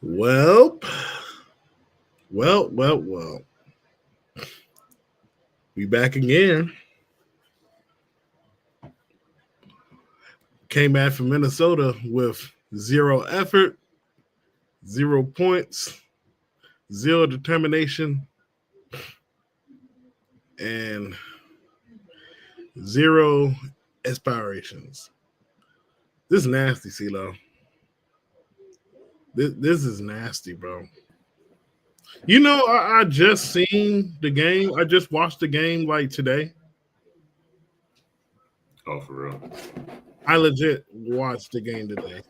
Well, well. We back again. Came back from Minnesota with zero effort, 0 points, zero determination, and zero aspirations. This is nasty, CeeLo. This is nasty, bro. You know, I just seen the game. I just watched the game like today. Oh, for real? I legit watched the game today.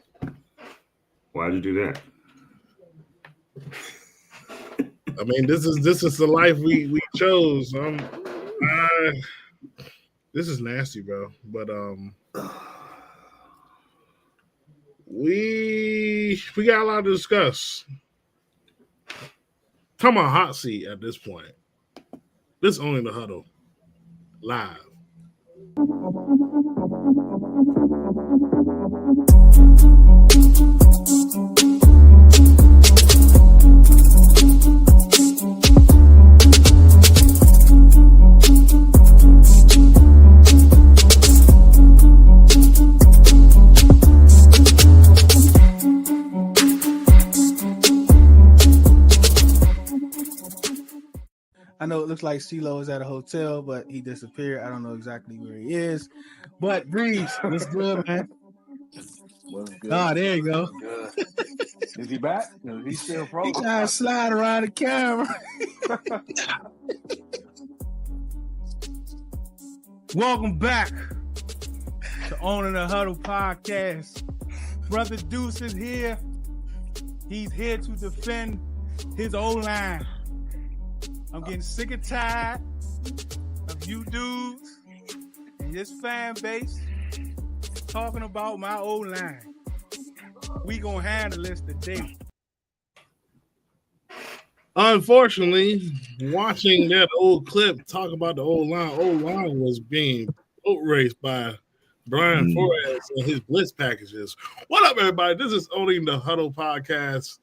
Why'd you do that? I mean, this is the life we chose. This is nasty, bro. But we got a lot to discuss. Come on, hot seat at this point. This is only the huddle live. I know it looks like CeeLo is at a hotel, but he disappeared. I don't know exactly where he is. But Breeze, what's good, man? What's good? There you go. Good. Is he back? Is he still He frozen? trying to slide around the camera. Welcome back to Owning the Huddle podcast. Brother Deuce is here. He's here to defend his O-line. I'm getting sick and tired of you dudes and this fan base talking about my O-line. We gonna handle this today. Unfortunately, watching that old clip talk about the O-line was being boat raced by Brian Flores and his blitz packages. What up, everybody? This is Owning the Huddle podcast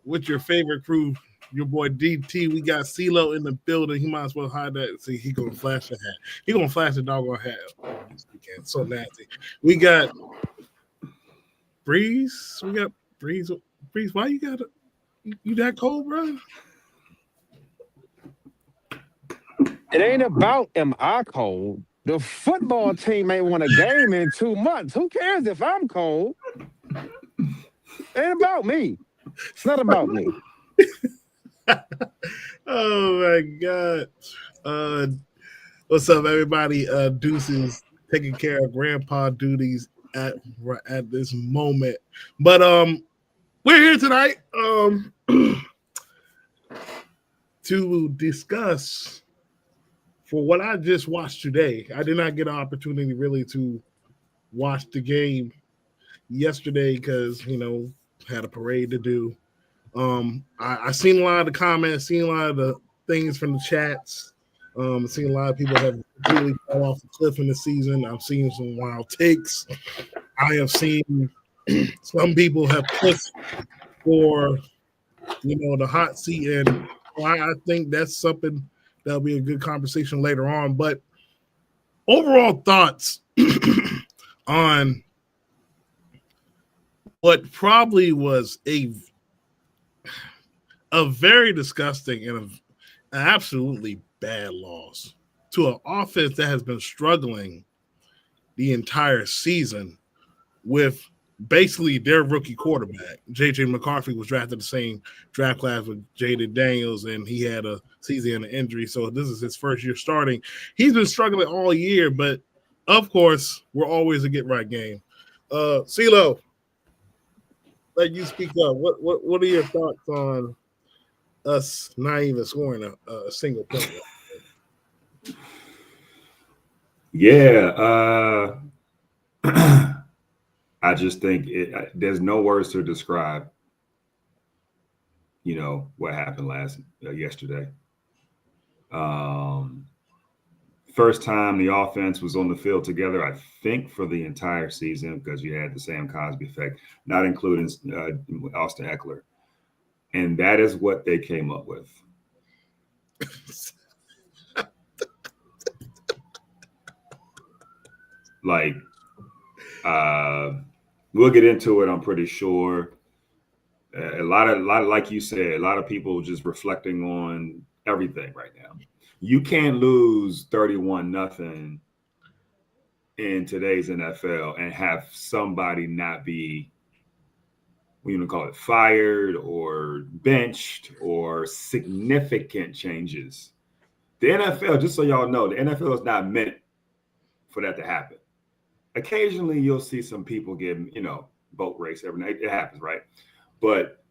with your favorite crew. Your boy DT, we got CeeLo in the building. He might as well hide that. See, he gonna flash the hat. He gonna flash the doggone hat. So nasty. We got Breeze. We got Breeze. Breeze, why you got you that cold, bro? It ain't about am I cold. The football team ain't won a game in 2 months. Who cares if I'm cold? It ain't about me. It's not about me. Oh my god. What's up, everybody? Deuce is taking care of grandpa duties at this moment. But we're here tonight to discuss for what I just watched today. I did not get an opportunity really to watch the game yesterday because had a parade to do. I seen a lot of the comments, seen a lot of the things from the chats. Seen a lot of people have completely fall off the cliff in the season. I've seen some wild takes. I have seen some people have pushed for the hot seat, and I think that's something that'll be a good conversation later on. But overall thoughts on what probably was a very disgusting and an absolutely bad loss to an offense that has been struggling the entire season with basically their rookie quarterback. J.J. McCarthy was drafted the same draft class with Jaden Daniels, and he had a season injury, so this is his first year starting. He's been struggling all year, but of course, we're always a get-right game. CeeLo, let you speak up. What are your thoughts on us not even scoring a single point? Yeah, I just think there's no words to describe, what happened yesterday. First time the offense was on the field together, I think, for the entire season, because you had the Sam Cosby effect, not including Austin Eckler. And that is what they came up with. Like, we'll get into it, I'm pretty sure. A lot of, like you said, a lot of people just reflecting on everything right now. You can't lose 31-0 in today's NFL and have somebody not be, what you want to call it, fired or benched or significant changes. The NFL, just so y'all know, the NFL is not meant for that to happen. Occasionally, you'll see some people get, boat race every night. It happens, right? But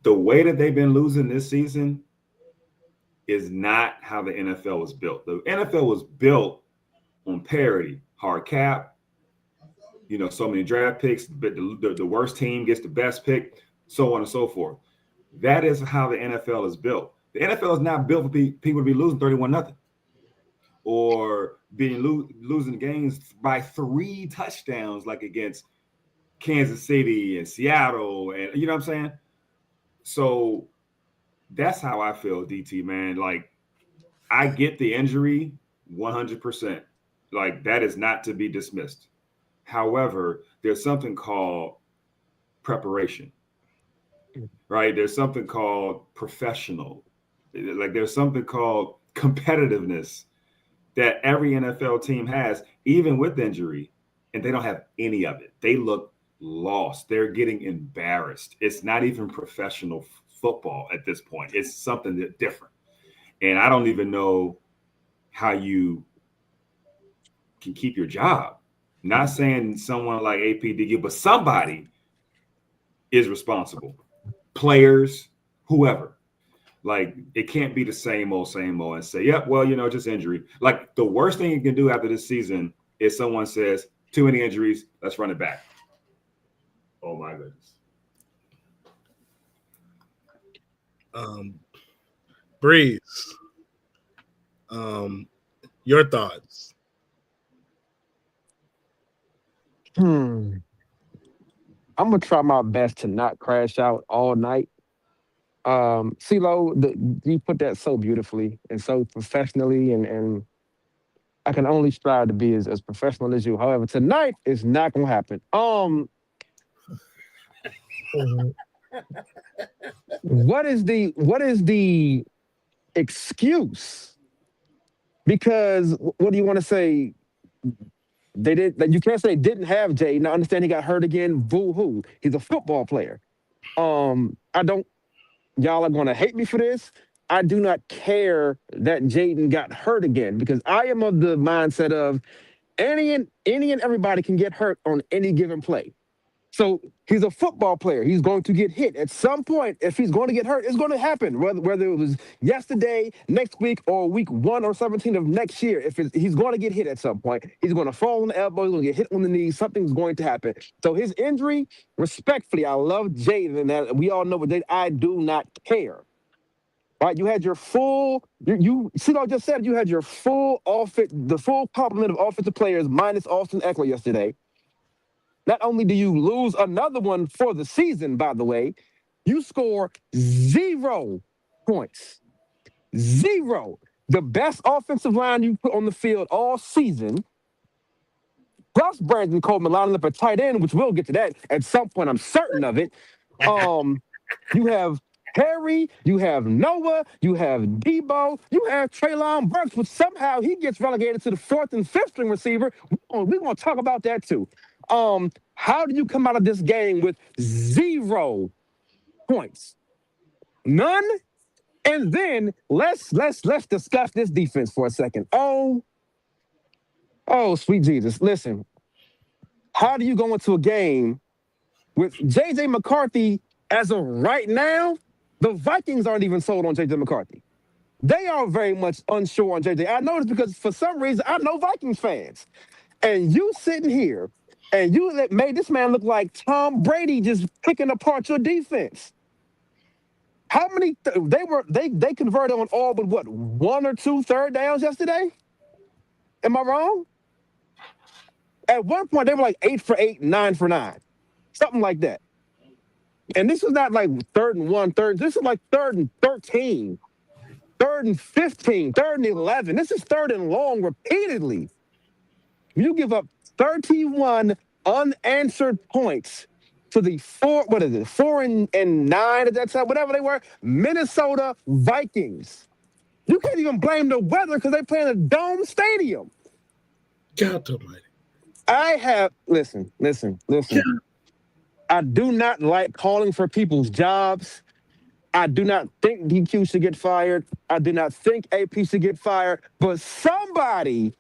the way that they've been losing this season is not how the NFL was built. The NFL was built on parity, hard cap, so many draft picks, but the worst team gets the best pick, so on and so forth. That is how the NFL is built. The NFL is not built for people to be losing 31-0 or being losing games by 3 touchdowns like against Kansas City and Seattle, and you know what I'm saying? So that's how I feel, DT, man. Like, I get the injury 100%. Like, that is not to be dismissed. However, there's something called preparation, right? There's something called professional. Like, there's something called competitiveness that every NFL team has, even with injury, and they don't have any of it. They look lost. They're getting embarrassed. It's not even professional football at this point. It's something that's different. And I don't even know how you can keep your job. Not saying someone like APDQ, but somebody is responsible. Players, whoever. Like, it can't be the same old and say, yep, well, just injury. Like, the worst thing you can do after this season is someone says, too many injuries, let's run it back. Oh, my goodness. Breeze, your thoughts? I'm gonna try my best to not crash out all night. CeeLo, you put that so beautifully and so professionally, and I can only strive to be as professional as you. However, tonight is not gonna happen. What is the excuse? Because what do you want to say? They did. You can't say they didn't have Jaden. I understand he got hurt again. Boo hoo. He's a football player. I don't. Y'all are gonna hate me for this. I do not care that Jaden got hurt again because I am of the mindset of any and everybody can get hurt on any given play. So he's a football player. He's going to get hit at some point. If he's going to get hurt, it's going to happen. Whether it was yesterday, next week, or week 1 or 17 of next year, he's going to get hit at some point. He's going to fall on the elbow. He's going to get hit on the knee. Something's going to happen. So his injury, respectfully, I love Jaden, and that we all know what I do not care. Right? You had your full. You see what I just said. You had your full the full complement of offensive players minus Austin Eckler yesterday. Not only do you lose another one for the season, by the way, you score 0 points. 0. The best offensive line you put on the field all season, plus Brandon Coleman lining up a tight end, which we'll get to that at some point, I'm certain of it. You have Harry, you have Noah, you have Debo, you have Treylon Burks, but somehow he gets relegated to the 4th and 5th string receiver. We're going to talk about that too. How do you come out of this game with 0 points? None? And then let's discuss this defense for a second. Oh, sweet Jesus. Listen, how do you go into a game with J.J. McCarthy as of right now? The Vikings aren't even sold on J.J. McCarthy. They are very much unsure on J.J. I know this because for some reason I know Vikings fans. And you sitting here and you made this man look like Tom Brady just picking apart your defense. How many they converted on all but what, 1 or 2 third downs yesterday? Am I wrong? At one point they were like 8 for 8, 9 for 9, something like that. And this is not like 3rd and 1, this is like 3rd and 13, 3rd and 15, 3rd and 11. This is 3rd and long repeatedly. You give up 31 unanswered points to the 4 and 9 at that time, whatever they were, Minnesota Vikings. You can't even blame the weather because they play in a dome stadium. God almighty. Listen. I do not like calling for people's jobs. I do not think DQ should get fired. I do not think AP should get fired. But something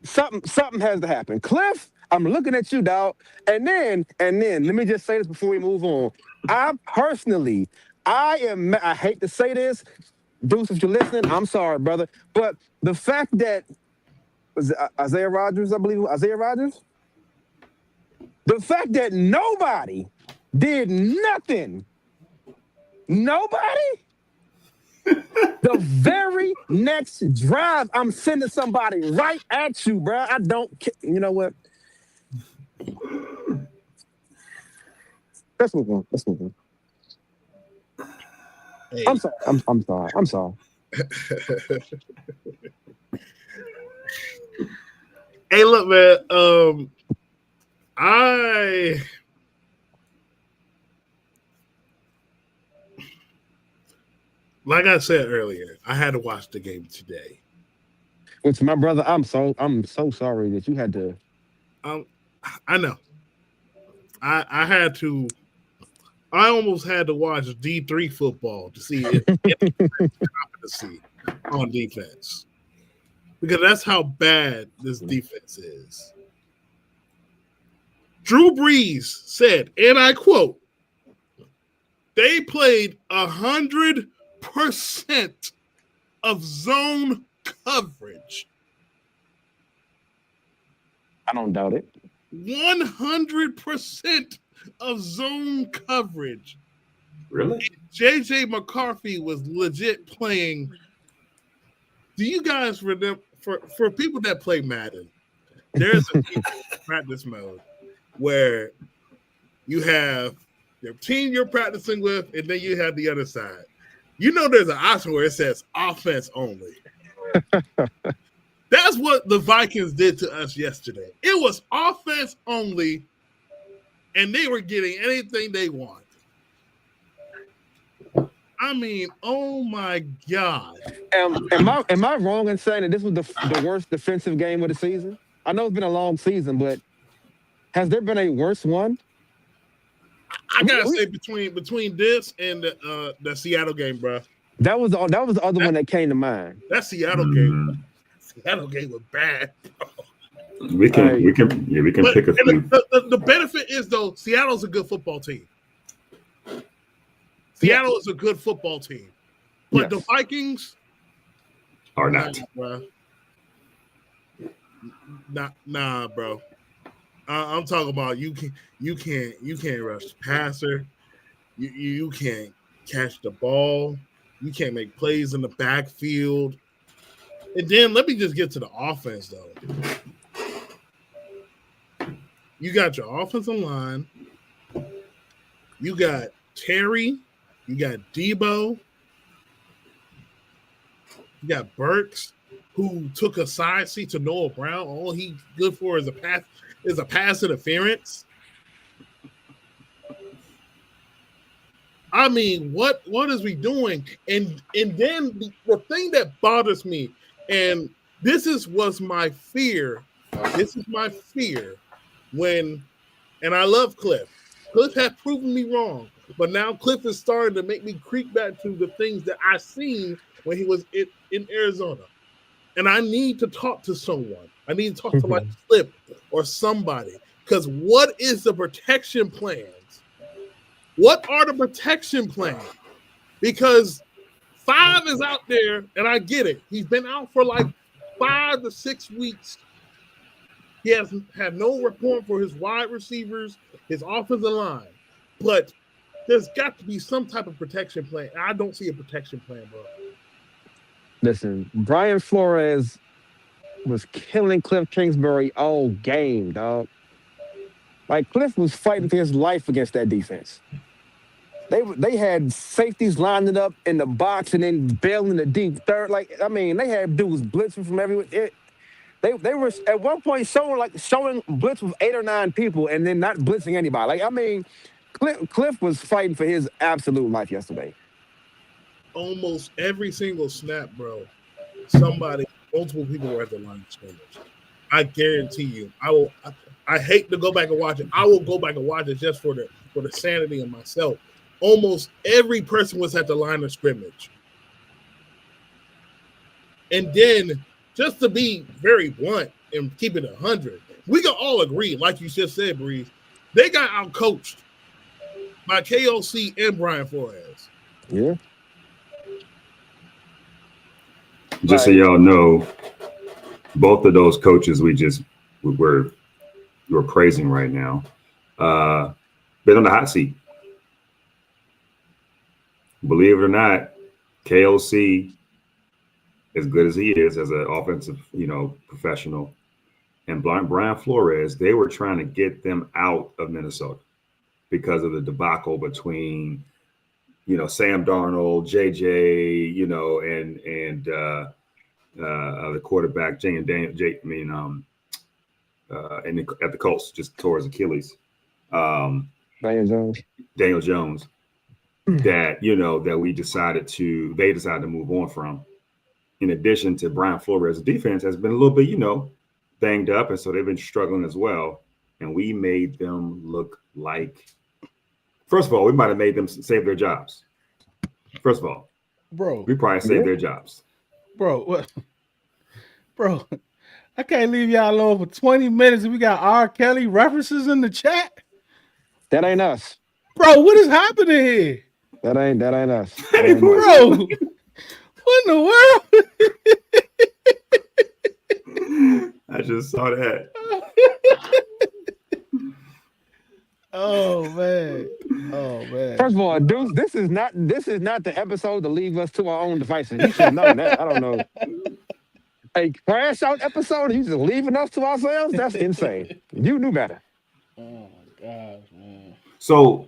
has to happen. Cliff, I'm looking at you, dog. And then, let me just say this before we move on. I hate to say this, Deuce, if you're listening, I'm sorry, brother. But the fact that was it Isaiah Rodgers, I believe, Isaiah Rodgers? The fact that nobody did nothing. Nobody? The very next drive, I'm sending somebody right at you, bro. I don't care. You know what? Let's move on. Hey. I'm sorry. I'm sorry. Hey, look, man. Like I said earlier, I had to watch the game today. Which, my brother, I'm so sorry that you had to. I know. I had to. I almost had to watch D3 football to see if competency on defense, because that's how bad this defense is. Drew Brees said, and I quote, "They played 100% of zone coverage." I don't doubt it. 100% of zone coverage. Really? JJ McCarthy was legit playing. Do you guys remember, for people that play Madden, there's a practice mode where you have your team you're practicing with, and then you have the other side. You know, there's an option where it says offense only. That's what the Vikings did to us yesterday. It was offense only, and they were getting anything they want. I mean, oh my God. Am I wrong in saying that this was the worst defensive game of the season? I know it's been a long season, but has there been a worse one? I gotta say between this and the Seattle game, bro. That was the other one that came to mind. That Seattle game was bad, bro. We can pick a few. The benefit is, though, Seattle's a good football team. Seattle is a good football team, but the Vikings are not. Nah, bro. I'm talking about you can't rush the passer. You can't catch the ball. You can't make plays in the backfield. And then let me just get to the offense, though. You got your offensive line. You got Terry. You got Debo. You got Burks, who took a side seat to Noah Brown. All he's good for is a pass interference. I mean, what is we doing? And then the thing that bothers me, and this was my fear. This is my fear when, and I love Cliff. Cliff had proven me wrong, but now Cliff is starting to make me creep back to the things that I seen when he was in Arizona. And I need to talk to someone. I need to talk to like Cliff or somebody. Because what is the protection plans? What are the protection plans? Because 5 is out there, and I get it. He's been out for like 5 to 6 weeks. He has had no report for his wide receivers, his offensive line. But there's got to be some type of protection plan. I don't see a protection plan, bro. Listen, Brian Flores was killing Cliff Kingsbury all game, dog. Like Cliff was fighting for his life against that defense. They had safeties lining up in the box and then bailing the deep third. Like, I mean, they had dudes blitzing from everywhere. They were at one point showing blitz with 8 or 9 people and then not blitzing anybody. Like, I mean, Cliff was fighting for his absolute life yesterday. Almost every single snap, bro. Multiple people were at the line of scrimmage. I guarantee you. I hate to go back and watch it. I will go back and watch it just for the sanity of myself. Almost every person was at the line of scrimmage. And then, just to be very blunt and keep it 100, we can all agree, like you just said, Breeze, they got outcoached by KOC and Brian Flores. Yeah. Just so y'all know, both of those coaches we're praising right now, been on the hot seat. Believe it or not, KOC, as good as he is as an offensive, professional, and Brian Flores, they were trying to get them out of Minnesota because of the debacle between, Sam Darnold, JJ, and the quarterback, and at the Colts, just tore his Achilles. Daniel Jones. That they decided to move on from. In addition to Brian Flores' defense has been a little bit, banged up, and so they've been struggling as well. And we made them look like, first of all, we might have made them save their jobs. First of all, bro, we probably saved their jobs. Bro, what? Bro, I can't leave y'all alone for 20 minutes and we got R. Kelly references in the chat. That ain't us. Bro, what is happening here? That ain't us. Bro, what in the world? I just saw that. Oh man. First of all, Deuce, this is not the episode to leave us to our own devices. You should know that. I don't know. A crash out episode, you just leaving us to ourselves? That's insane. You knew better. Oh my gosh, man. So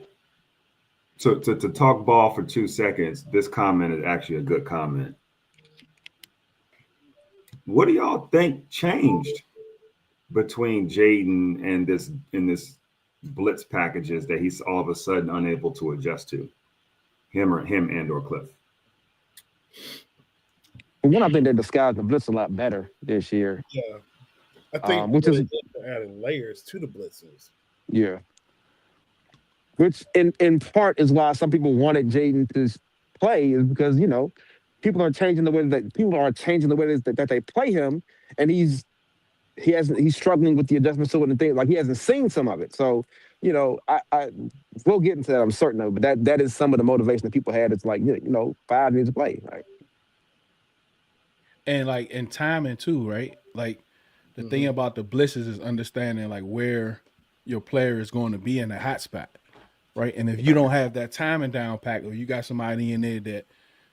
to talk ball for 2 seconds, this comment is actually a good comment. What do y'all think changed between Jaden and this blitz packages that he's all of a sudden unable to adjust to? Him or Cliff? One, I think they disguised the blitz a lot better this year. Yeah, I think which is adding layers to the blitzes. Yeah. Which in part is why some people wanted Jaden to play, is because people are changing the way that they play him, and he's struggling with the adjustments to it and things, like he hasn't seen some of it. So I we'll get into that, I'm certain of, but that is some of the motivation that people had. It's like 5 needs to play, right? And like in timing too, right? Like the thing about the blitzes is understanding like where your player is going to be in the hot spot. Right. And if you don't have that timing down pat, or you got somebody in there that,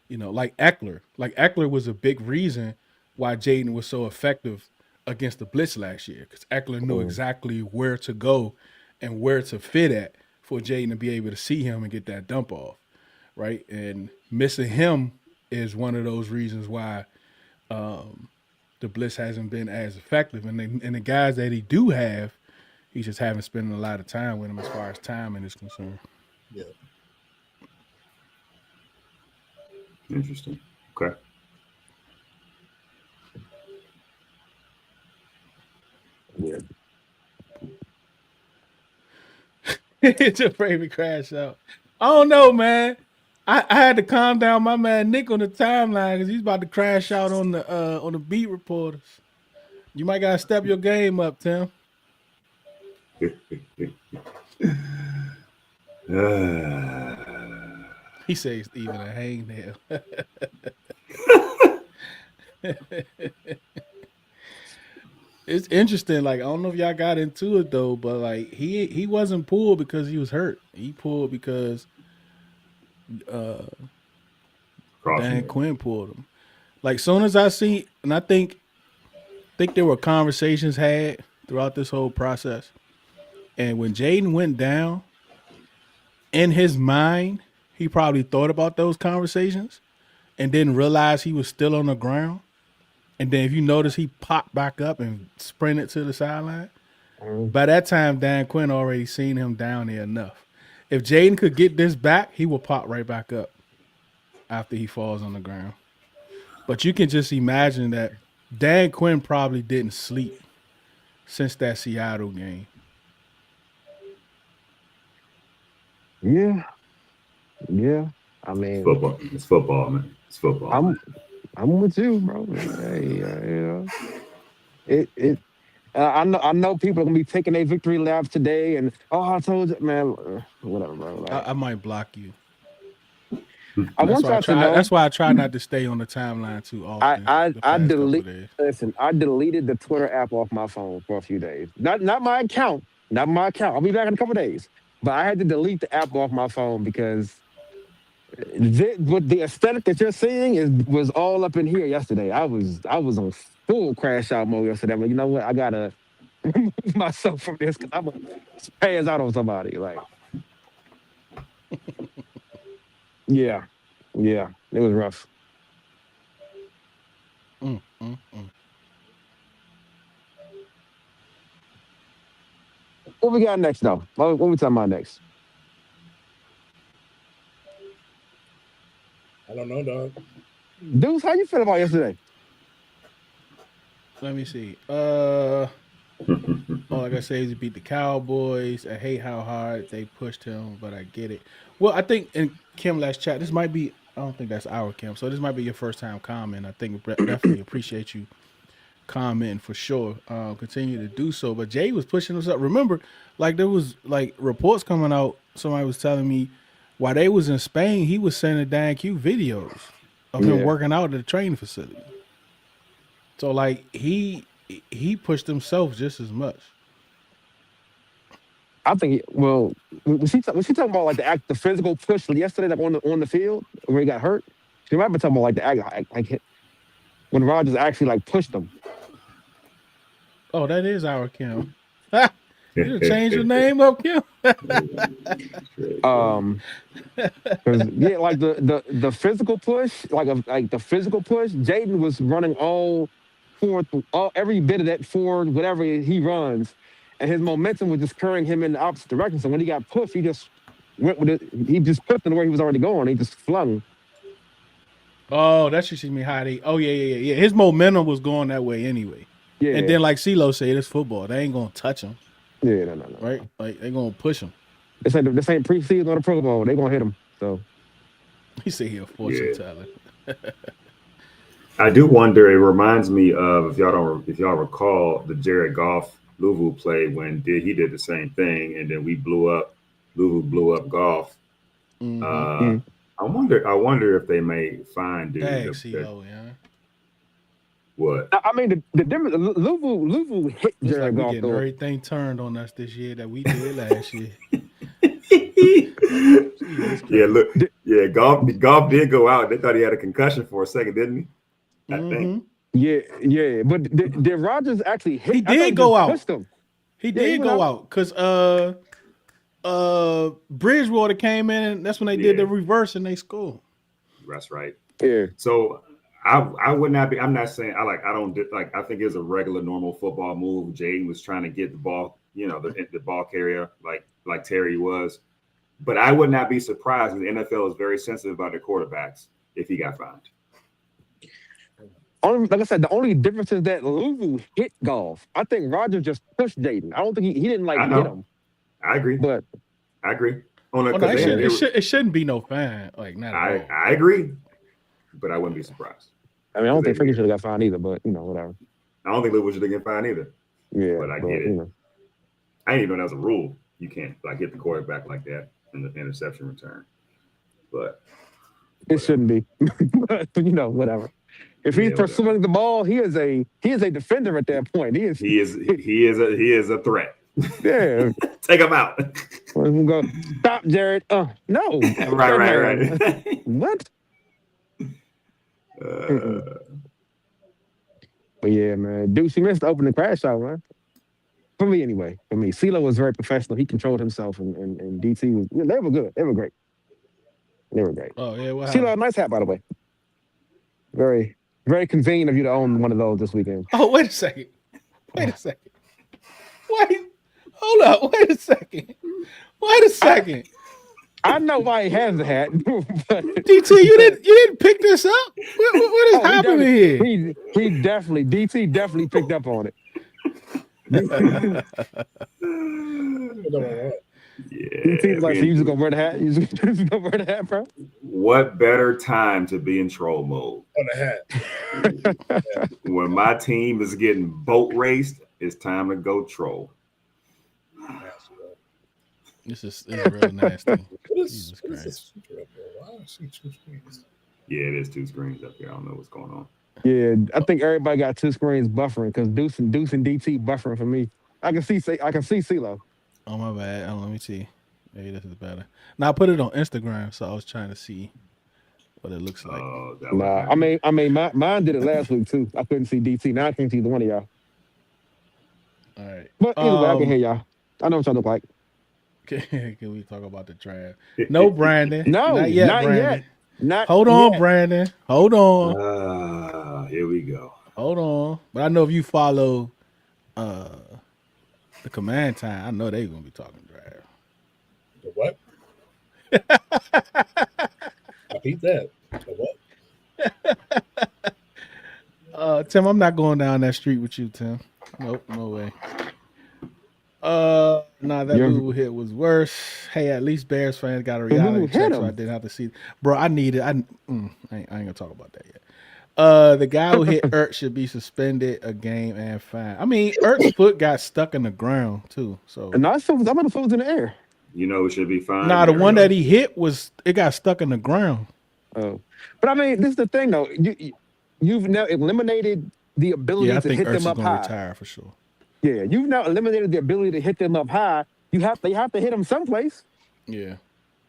like Eckler was a big reason why Jaden was so effective against the blitz last year, because Eckler knew exactly where to go and where to fit at for Jaden to be able to see him and get that dump off. Right. And missing him is one of those reasons why the blitz hasn't been as effective. And the guys that he do have, he just haven't spent a lot of time with him as far as timing is concerned. Yeah. Interesting. Okay. Yeah. It's a favorite crash out. I don't know, man. I had to calm down my man Nick on the timeline because he's about to crash out on the beat reporters. You might gotta step your game up, Tim. He says even a hangnail. It's interesting. Like, I don't know if y'all got into it though, but like he wasn't pulled because he was hurt. He pulled because Dan Quinn pulled him. Like, soon as I see, and I think there were conversations had throughout this whole process. And when Jaden went down, in his mind, he probably thought about those conversations and didn't realize he was still on the ground. And then if you notice, he popped back up and sprinted to the sideline. By that time, Dan Quinn already seen him down there enough. If Jaden could get this back, he will pop right back up after he falls on the ground. But you can just imagine that Dan Quinn probably didn't sleep since that Seattle game. Yeah. I mean, Football. It's football, man. It's football. I'm with you, bro. Hey, you know, I know people are gonna be taking a victory lap today, and I told you, man, whatever, bro. Like, I might block you. I want y'all to know. That's why I try not to stay on the timeline too often. I deleted the Twitter app off my phone for a few days. Not my account. I'll be back in a couple days. But I had to delete the app off my phone because the aesthetic that you're seeing was all up in here yesterday. I was on full crash out mode yesterday. But you know what? I gotta remove myself from this because I'm gonna spaz out on somebody. Like, yeah, it was rough. What we got next, though? What we talking about next? I don't know, dog. Deuce, how you feel about yesterday? Let me see. All I gotta say is he beat the Cowboys. I hate how hard they pushed him, but I get it. Well, I think in Kim last chat, this might be. I don't think that's our Kim, so this might be your first time comment. I think definitely appreciate you commenting for sure. Continue to do so. But Jay was pushing us up. Remember, like there was like reports coming out. Somebody was telling me while they was in Spain, he was sending Dan Q videos of him working out at the training facility. So like he pushed himself just as much. I think. Was she talking about like the physical push yesterday, like on the field where he got hurt? She might be talking about like the act, like when Rodgers actually like pushed him. Oh, that is our Kim. You change your name up, Kim. Because like the physical push, like the physical push, Jaden was running every bit of that forward, whatever he runs, and his momentum was just carrying him in the opposite direction. So when he got pushed, he just went with it. He just pushed him where he was already going. He just flung. Oh, that's just me how they. Oh yeah. His momentum was going that way anyway. Yeah. And then like CeeLo said, it's football. They ain't gonna touch him. Yeah, no. Right? Like they gonna push him. This ain't preseason or the Pro Bowl. They gonna hit him. So he said he a fortune teller. I do wonder. It reminds me of if y'all recall the Jared Goff Louisville play when he did the same thing, and then Louisville blew up Goff. Mm-hmm. I wonder if they may find CeeLo, What? I mean, the difference. Louisville hit Jared Goff. Everything turned on us this year that we did last year. Goff did go out. They thought he had a concussion for a second, didn't he? I think. Yeah. But did Rodgers actually hit? He did go out. He did go out because Bridgewater came in, and that's when they did the reverse and they scored. That's right. Yeah. So I would not be. I'm not saying I think it's a regular normal football move. Jaden was trying to get the ball, the ball carrier like Terry was, but I would not be surprised. The NFL is very sensitive about their quarterbacks if he got fined. Like I said, the only difference is that Louisville hit Goff. I think Rodgers just pushed Jaden. I don't think he didn't hit him. I agree. But I agree. It shouldn't be no fine. Like not at all. I agree, but I wouldn't be surprised. I mean, I don't think Frankie should have got fined either, but whatever. I don't think Louisville should have got fined either. Yeah, but I get it. I didn't even know that was a rule. You can't hit the quarterback like that in the interception return. But it shouldn't be. But whatever. If he's pursuing the ball, he is a defender at that point. He is a threat. Yeah. Take him out. We're go, stop, Jared. No. Right. What? But yeah, man. Deuce, he missed the opening crash out, man. For me, anyway. For me, CeeLo was very professional. He controlled himself, and DT was. They were good. They were great. They were great. Oh yeah, what CeeLo, happened? nice hat, by the way. Very, very convenient of you to own one of those this weekend. Oh, wait a second. Wait a second. Wait. Hold up. Wait a second. Wait a second. I know why he has the hat, but DT, you didn't pick this up? What is oh, happening here? he definitely DT definitely picked up on it. DT was like, so you just gonna wear the hat? You just gonna wear the hat, bro? What better time to be in troll mode? On the hat. When my team is getting boat raced, it's time to go troll. This is real nasty. Jesus What is Christ. this? Why I see two screens? Yeah, it is 2 screens up here. I don't know what's going on. Yeah, I think everybody got 2 screens buffering because Deuce and DT buffering for me. I can see CeeLo. Oh my bad. Oh, let me see. Maybe this is better. Now I put it on Instagram, so I was trying to see what it looks like. That Nah, was I mean, mine did it last week too. I couldn't see DT. Now I can't see either one of y'all. All right. But either way, I can hear y'all. I know what y'all look like. Can we talk about the draft? No, Brandon. No, not yet, not Brandon. yet. Not Hold on, yet. Brandon. Hold on. here we go. Hold on. But I know if you follow the command time, I know they're gonna be talking draft. The what? Repeat that. The what? Tim, I'm not going down that street with you, Tim. Nope, no way. Nah, that Lou hit was worse. Hey, at least Bears fans got a reality check, so I didn't have to see. Bro, I ain't gonna talk about that yet. The guy who hit Ertz should be suspended a game and fined. I mean, Ertz's foot got stuck in the ground too. So And I thought the foot was in the air. You know it should be fine. nah, the one that he hit it got stuck in the ground. Oh, but I mean, this is the thing though. You've now eliminated the ability Yeah, I to think hit Ertz them is up gonna high. retire for sure. Yeah, you've now eliminated the ability to hit them up high. They have to hit them someplace. Yeah.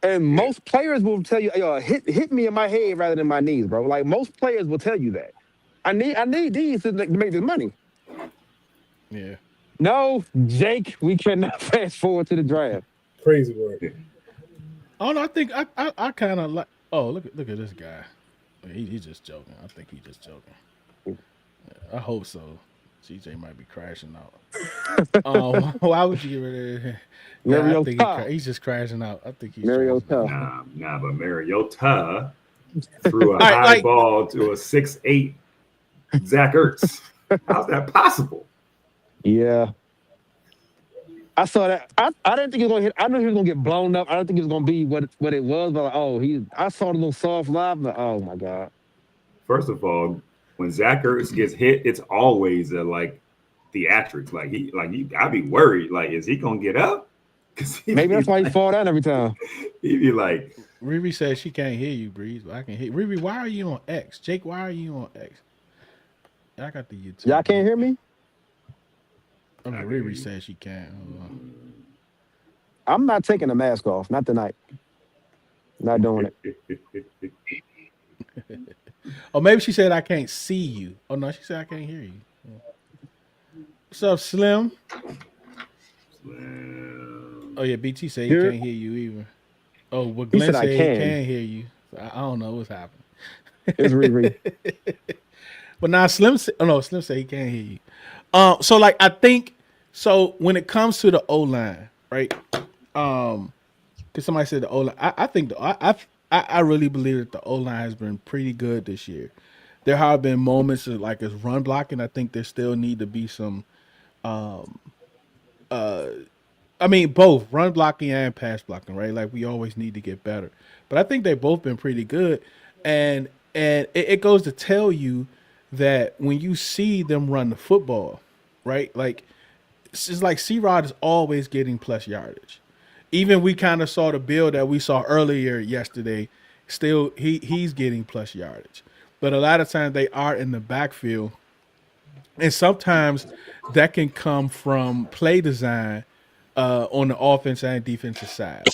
And most players will tell you, yo, hit me in my head rather than my knees, bro. Like most players will tell you that. I need these to make this money. Yeah. No, Jake, we cannot fast forward to the draft. Crazy word. Oh no, I think I kind of like. Oh, look at this guy. He's just joking. I think he's just joking. Yeah, I hope so. CJ might be crashing out. Why would you get rid of him? Yeah, I think he's just crashing out. I think he's Mariota. Nah, but Mariota threw a high ball to a 6'8" Zach Ertz. How's that possible? Yeah. I saw that. I didn't think he was gonna hit. I knew he was gonna get blown up. I didn't think it was gonna be what it was. But I saw the little soft live. But oh my god! First of all, when Zach Ertz gets hit, it's always theatrics. You gotta be worried. Like, is he gonna get up? Maybe that's why he fall down every time. He'd be like, Riri says she can't hear you, Breeze, but I can hear. Riri, why are you on X? Jake, why are you on X? I got the YouTube. Y'all can't hear me? I mean, Riri says she can't. I'm not taking the mask off. Not tonight. Not doing it. Or maybe she said I can't see you. Oh no, she said I can't hear you. What's up, Slim? Oh yeah, BT said he can't hear you either. Oh, well, Glenn said he can hear you. So I don't know what's happening. It's Riri. But now Slim said he can't hear you. So like I think so when it comes to the O line, right? Because somebody said the O line. I think I really believe that the O line has been pretty good this year. There have been moments of like as run blocking. I think there still need to be some. I mean, both run blocking and pass blocking, right? Like we always need to get better. But I think they've both been pretty good, and it goes to tell you that when you see them run the football, right? Like it's like C-Rod is always getting plus yardage. Even we kind of saw the build that we saw earlier yesterday. Still, he's getting plus yardage. But a lot of times they are in the backfield, and sometimes that can come from play design on the offense and defensive side,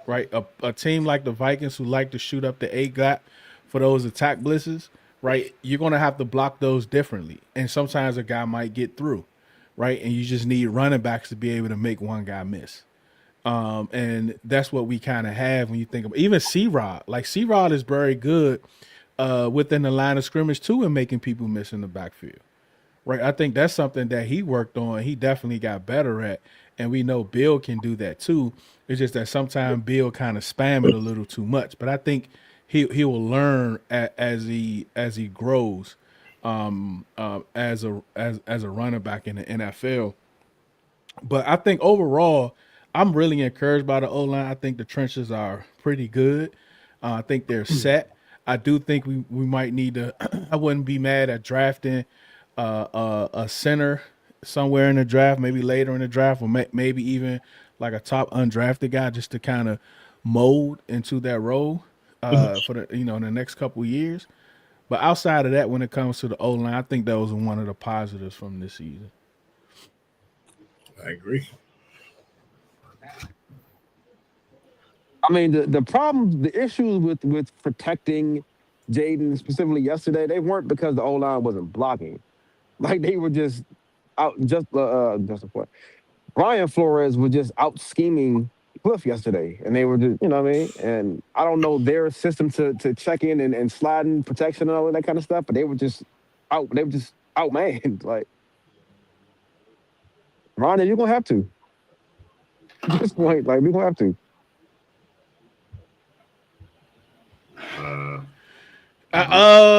right? A team like the Vikings who like to shoot up the A-gap for those attack blitzes, right? You're going to have to block those differently. And sometimes a guy might get through. right? And you just need running backs to be able to make one guy miss. And that's what we kind of have when you think of even C-Rod. Like C-Rod is very good within the line of scrimmage too and making people miss in the backfield. Right. I think that's something that he worked on. He definitely got better at. And we know Bill can do that too. It's just that sometimes Bill kind of spam it a little too much. But I think he will learn as he grows as a running back in the NFL. But I think overall, I'm really encouraged by the O line. I think the trenches are pretty good. I think they're set. I do think we might need to. I wouldn't be mad at drafting a center somewhere in the draft, maybe later in the draft, or maybe even like a top undrafted guy, just to kind of mold into that role for the in the next couple of years. But outside of that, when it comes to the O line, I think that was one of the positives from this season. I agree. I mean, the problems, the issues with protecting Jaden specifically yesterday, they weren't because the O line wasn't blocking. Like they were just out. Just a point. Brian Flores was just out scheming Cliff yesterday, and they were just, you know what I mean. And I don't know their system to check in and sliding protection and all of that kind of stuff, but they were just out. They were just outmanned. Like, Ronnie, you're gonna have to. At this point, like we're gonna have to.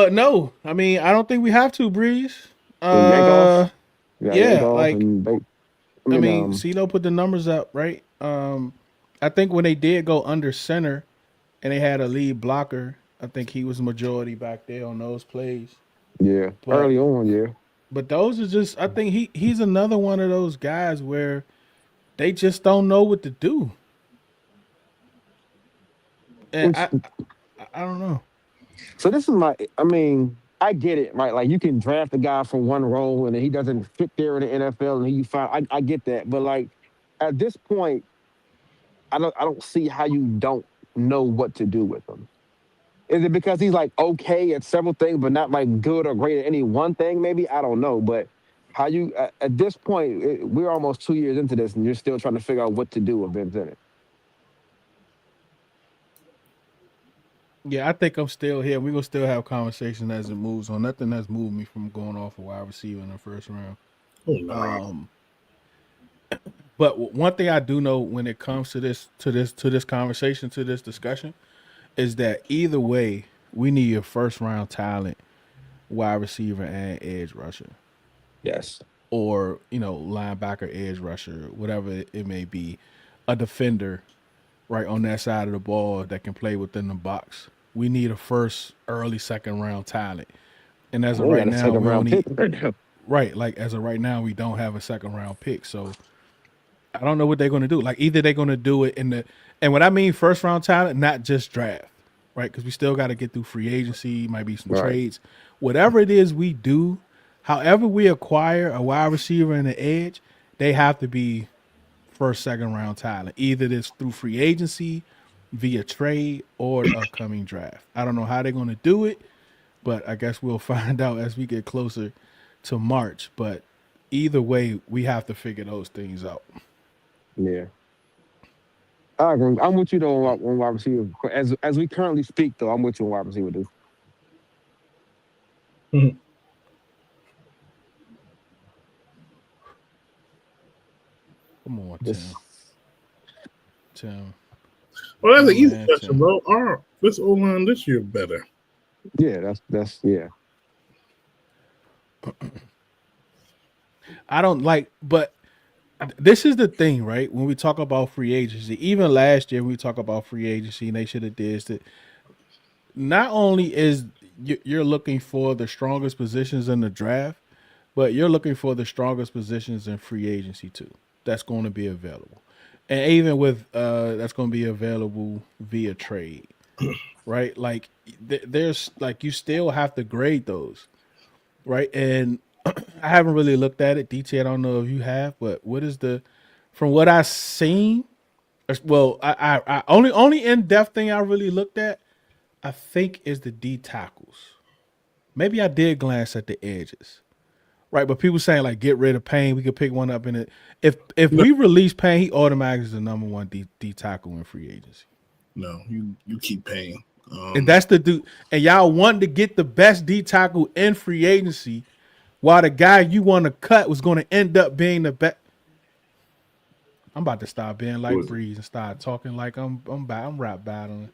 No. I mean, I don't think we have to, Breeze. Yank off. Yeah, yank off like and they, I mean, CeeDo put the numbers up, right? I think when they did go under center and they had a lead blocker, I think he was majority back there on those plays. yeah, But early on, yeah. but those are just I think he's another one of those guys where they just don't know what to do. And Which, I don't know. so this is I mean, I get it, right? Like you can draft a guy for one role and then he doesn't fit there in the NFL and you find I get that. But like at this point, I don't see how you don't know what to do with him. Is it because he's like okay at several things, but not like good or great at any one thing? Maybe I don't know. But how you at this point, we're almost 2 years into this, and you're still trying to figure out what to do with Ben Bennett. Yeah, I think I'm still here. We're gonna still have conversation as it moves on. Nothing has moved me from going off a wide receiver in the first round. Oh no. But one thing I do know when it comes to this conversation, to this discussion, is that either way, we need a first round talent, wide receiver and edge rusher, Yes. or linebacker, edge rusher, whatever it may be, a defender, right on that side of the ball that can play within the box. We need a first, early second round talent, and as of right now, we only right like as of right now we don't have a second round pick. So I don't know what they're going to do. Like either they're going to do it and when I mean first round talent, not just draft, right? Because we still got to get through free agency, might be some trades, whatever it is we do. However we acquire a wide receiver and an edge, they have to be first, second round talent. Either this through free agency, via trade, or the upcoming draft. I don't know how they're going to do it, but I guess we'll find out as we get closer to March. But either way, we have to figure those things out. Yeah. I agree. I'm with you though on wide receiver. As we currently speak, though, I'm with you on wide receiver, dude. Come on, Tim. Well, that's an easy question, bro. This O line this year better. Yeah, that's yeah. I don't like, but this is the thing, right? When we talk about free agency, even last year, when we talk about free agency, and they should have did that. Not only is you're looking for the strongest positions in the draft, but you're looking for the strongest positions in free agency too. That's going to be available, and even with that's going to be available via trade, right? Like there's like you still have to grade those, right? And I haven't really looked at it detailed. I don't know if you have, but what is from what I've seen? Well, I only in depth thing I really looked at, I think, is the D tackles. Maybe I did glance at the edges, right? But people saying like get rid of Payne, we could pick one up in it. If we release Payne, he automatically is the number one D tackle in free agency. No, you keep Payne. And that's the dude. And y'all want to get the best D tackle in free agency, while the guy you want to cut was going to end up being the best. I'm about to stop being like Breeze and start talking like I'm rap battling.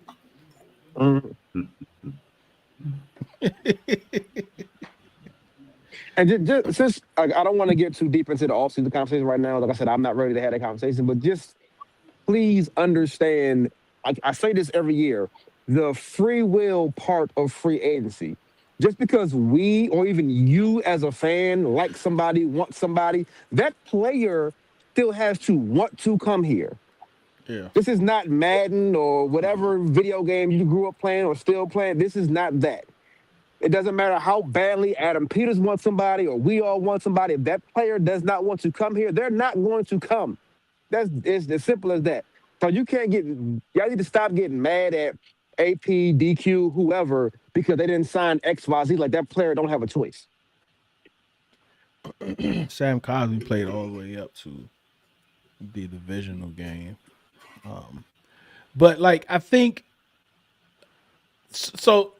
And just since I don't want to get too deep into the offseason conversation right now, like I said, I'm not ready to have that conversation. But just please understand, I say this every year, the free will part of free agency. Just because we or even you as a fan like somebody, want somebody, that player still has to want to come here. Yeah. This is not Madden or whatever video game you grew up playing or still playing. This is not that. It doesn't matter how badly Adam Peters wants somebody or we all want somebody. If that player does not want to come here, they're not going to come. It's as simple as that. So you can't y'all need to stop getting mad at AP, DQ, whoever, because they didn't sign XYZ. Like that player don't have a choice. Sam Cosmi played all the way up to the divisional game. But like I think so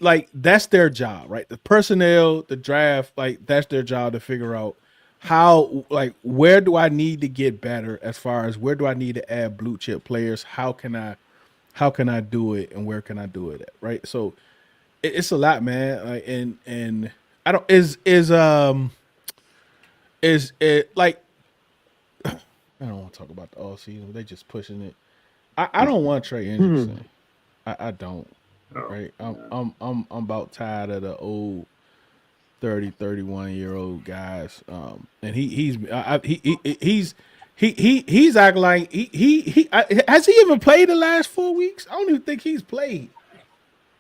like that's their job, right? The personnel, the draft, like that's their job to figure out how, like, where do I need to get better as far as where do I need to add blue chip players? How can I do it and where can I do it at, right? So it's a lot, man. Like, and I don't is it like I don't want to talk about the all season. They just pushing it. I don't want Trey Hendrickson. I don't. Right. I'm about tired of the old 30, 31-year-old guys. And he's acting like he has he even played the last 4 weeks? I don't even think he's played.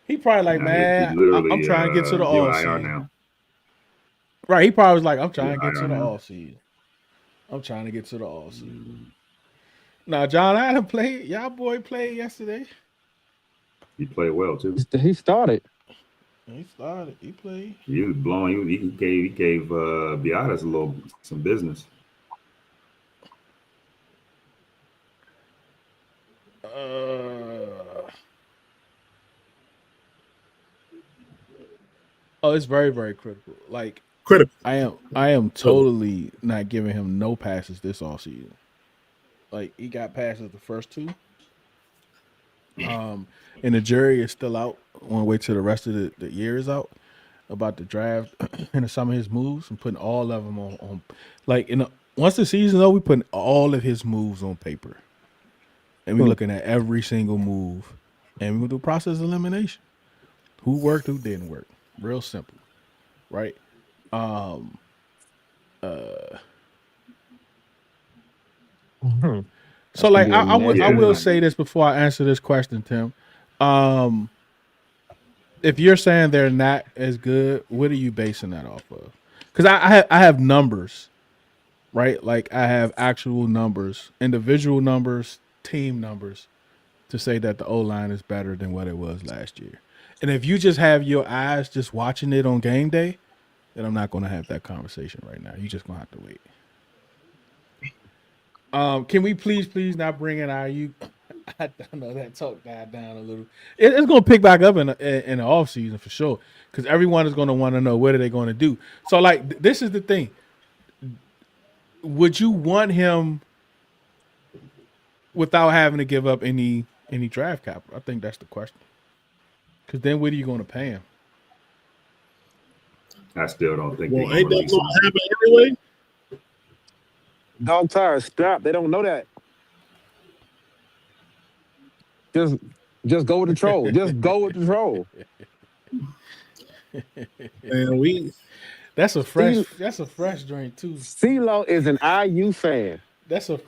He probably like, man, I'm trying to get to the all season now. Right. He probably was like, I'm trying to get to the all season. I'm trying to get to the all season. Now, John Adam played. Y'all boy played yesterday. He played well too. He started. He started. He played. He was blowing. He gave Biadasz some business. It's very, very critical. Like critical. I am totally not giving him no passes this offseason. Like he got passes the first two. And the jury is still out on the way to the rest of the year is out about the draft and some of his moves and putting all of them on like once the season's over, we putting all of his moves on paper. And we're looking at every single move. And we do process elimination. Who worked, who didn't work. Real simple. Right? So like I will say this before I answer this question, Tim. If you're saying they're not as good, what are you basing that off of? Because I have numbers, right? Like I have actual numbers, individual numbers, team numbers, to say that the O-line is better than what it was last year. And if you just have your eyes just watching it on game day, then I'm not going to have that conversation right now. You're just going to have to wait. Can we please not bring in IU? I know that talk died down a little. It's going to pick back up in the off season for sure, because everyone is going to want to know what are they going to do. So like this is the thing. Would you want him without having to give up any draft capital? I think that's the question. Because then what are you going to pay him? I still don't think. Well, ain't that going to happen anyway? Dog tires, stop. They don't know that. Just go with the troll. Just go with the troll. And that's a fresh joint too. CeeLo is an IU fan. That's a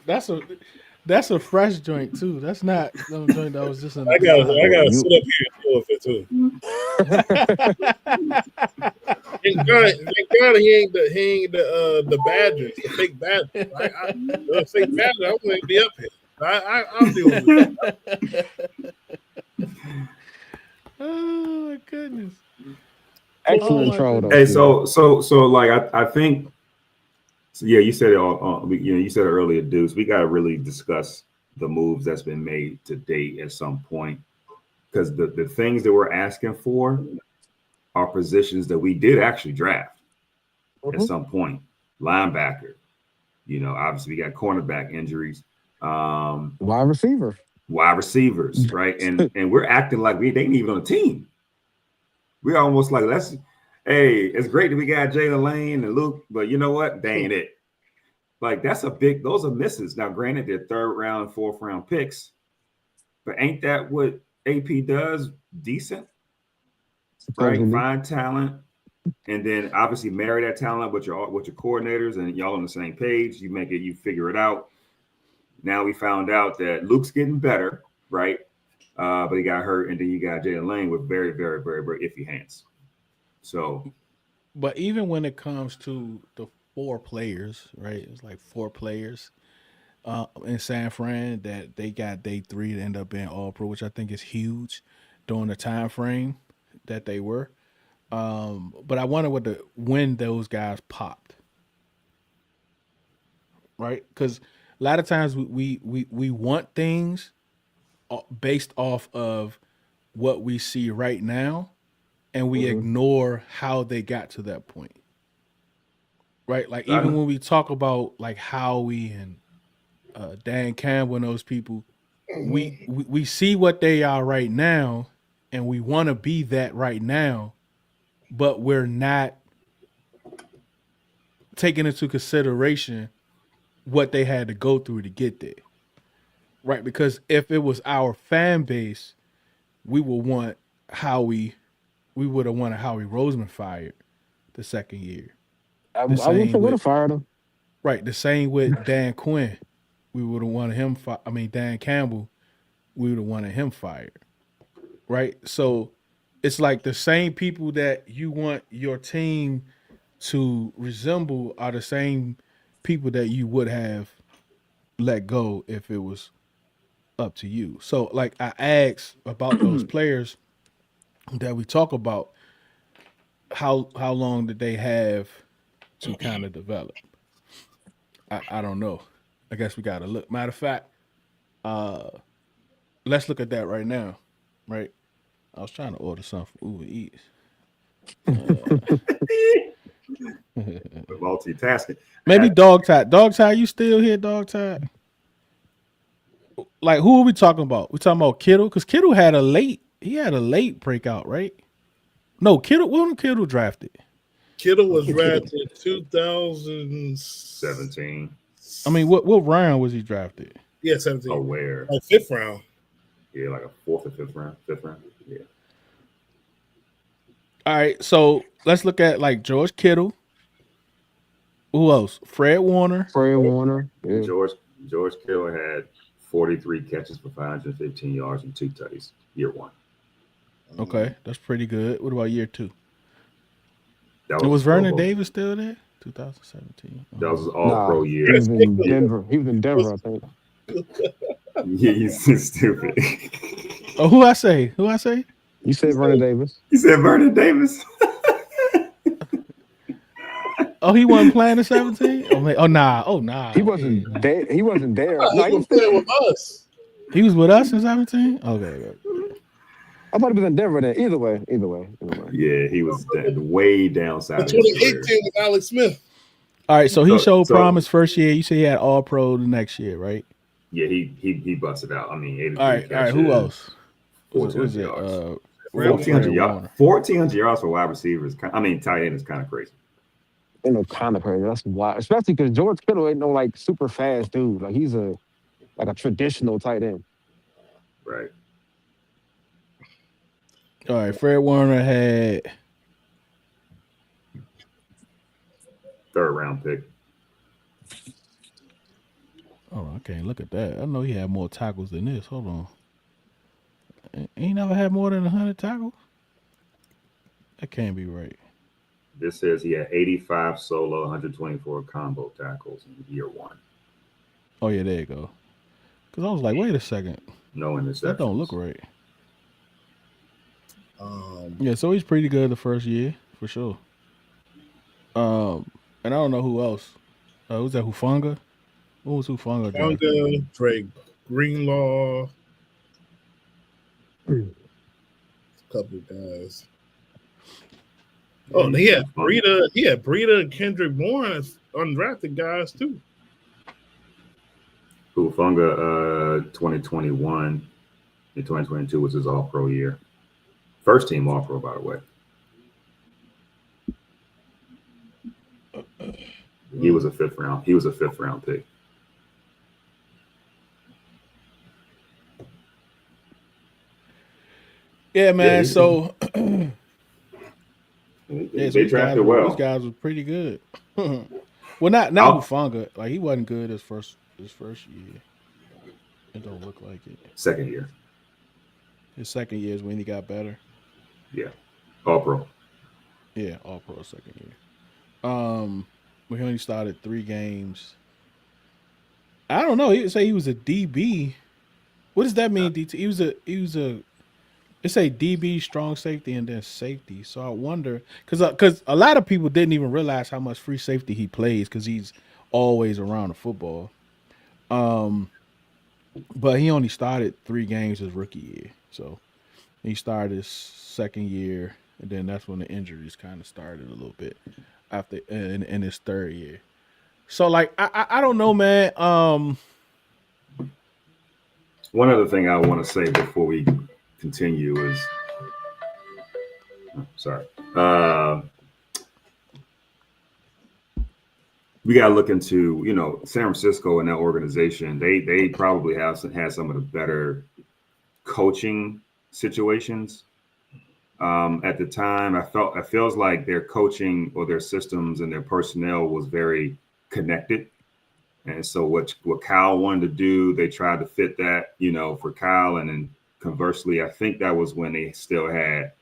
fresh joint too. That's not some joint that was just I gotta sit up here and deal with it too. Thank God he ain't the Badgers, the fake Badgers. The fake Badgers, I wouldn't be up here. I'll deal with it. Oh my goodness. Excellent my intro, though. Hey, Steve. so like I think, so yeah, you said it all. You said it earlier, Deuce. We got to really discuss the moves that's been made to date at some point, because the things that we're asking for are positions that we did actually draft at some point. Linebacker, obviously we got cornerback injuries, Wide receiver. wide receivers, right? And we're acting like they ain't even on the team. We're almost like, hey, it's great that we got Jalen Lane and Luke, but you know what? They ain't it. Like, those are misses. Now, granted, they're 3rd round, 4th round picks, but ain't that what AP does? Decent, right? Supposedly. Find talent, and then obviously marry that talent with your coordinators, and y'all on the same page. You figure it out. Now we found out that Luke's getting better, right? But he got hurt, and then you got Jalen Lane with very, very, very, very iffy hands. So, But even when it comes to the 4 players, right? It's like 4 players in San Fran that they got day 3 to end up being All Pro, which I think is huge during the time frame that they were. But I wonder when those guys popped, right? Because a lot of times we want things based off of what we see right now, and we ignore how they got to that point. Right, like even when we talk about like Howie and Dan Campbell and those people, we see what they are right now, and we want to be that right now, but we're not taking into consideration what they had to go through to get there. Right, because if it was our fan base, we would want Howie. We would have wanted Howie Roseman fired the second year. I would have fired him. Right, the same with Dan Quinn. We would have wanted him. Dan Campbell. We would have wanted him fired. Right, so it's like the same people that you want your team to resemble are the same people that you would have let go if it was up to you. So, like I asked about those players that we talk about, how long did they have to kind of develop? I don't know. I guess we gotta look. Matter of fact, let's look at that right now. Right, I was trying to order something from Uber Eats. multitasking. Maybe Dog Tide. Dog Tide, you still here, Dog Tide? Like, who are we talking about? We talking about Kittle? Because Kittle had a late breakout, right? No, Kittle. When Kittle drafted? Kittle was drafted 2017. I mean, what round was he drafted? Yeah, 17. Oh, where? Like 5th round. Yeah, like a 4th or 5th round. 5th round. Yeah. All right, so let's look at like George Kittle. Who else? Fred Warner. Yeah. George Kittle had 43 catches for 515 yards and 2 tutties year 1. Okay, that's pretty good. What about year 2? That Was Vernon Davis still there? 2017. That was all pro year. He was in Denver. I think. Yeah, he's stupid. Oh, who I say? You said Vernon Davis. You said Vernon Davis. Oh, he wasn't playing in 17? Oh, nah. He wasn't there. He wasn't there. No, he was playing with us. He was with us in 17? Okay. I thought he was in Denver then. Either way. Yeah, he was way downside. In 2018 with Alex Smith. All right, so he showed promise first year. You said he had all pro the next year, right? Yeah, he busted out. I mean, 83 all right. Who else? 1,400 yards. 1,400 yards for wide receivers. Tight end is kind of crazy. Kind of crazy. That's wild. Especially because George Kittle ain't no like super fast dude. Like he's a traditional tight end. Right. All right, Fred Warner had 3rd round pick. Oh, I can't look at that. I know he had more tackles than this. Hold on. He never had more than 100 tackles? That can't be right. This says he had 85 solo, 124 combo tackles in year 1. Oh, yeah, there you go. Because I was like, wait a second. No interceptions. That don't look right. Yeah, so he's pretty good the first year. for sure. And I don't know who else. Who's that? Hufanga? Who was Hufanga? Funga, Drake Greenlaw, a couple of guys. Oh, he had Breida and Kendrick Bourne as undrafted guys too. Hufunga, 2021 and 2022 was his All-Pro year. First team All-Pro, by the way. He was a fifth round pick. Yeah, man. So they drafted well. These guys were pretty good. Well, not Hufanga. Like he wasn't good his first year. It don't look like it. Second year. His second year is when he got better. Yeah, All-Pro. Yeah, All-Pro second year. He only started 3 games. I don't know. He would say he was a DB. What does that mean? DT? He was a. It's a DB, strong safety, and then safety. So I wonder because a lot of people didn't even realize how much free safety he plays because he's always around the football. But he only started 3 games his rookie year. So he started his second year, and then that's when the injuries kind of started a little bit after in his third year. So like I don't know, man. One other thing I want to say before we continue is, we got to look into, San Francisco and that organization. They probably had some of the better coaching situations at the time. It feels like their coaching or their systems and their personnel was very connected. And so what Kyle wanted to do, they tried to fit that, for Kyle. And then conversely, I think that was when they still had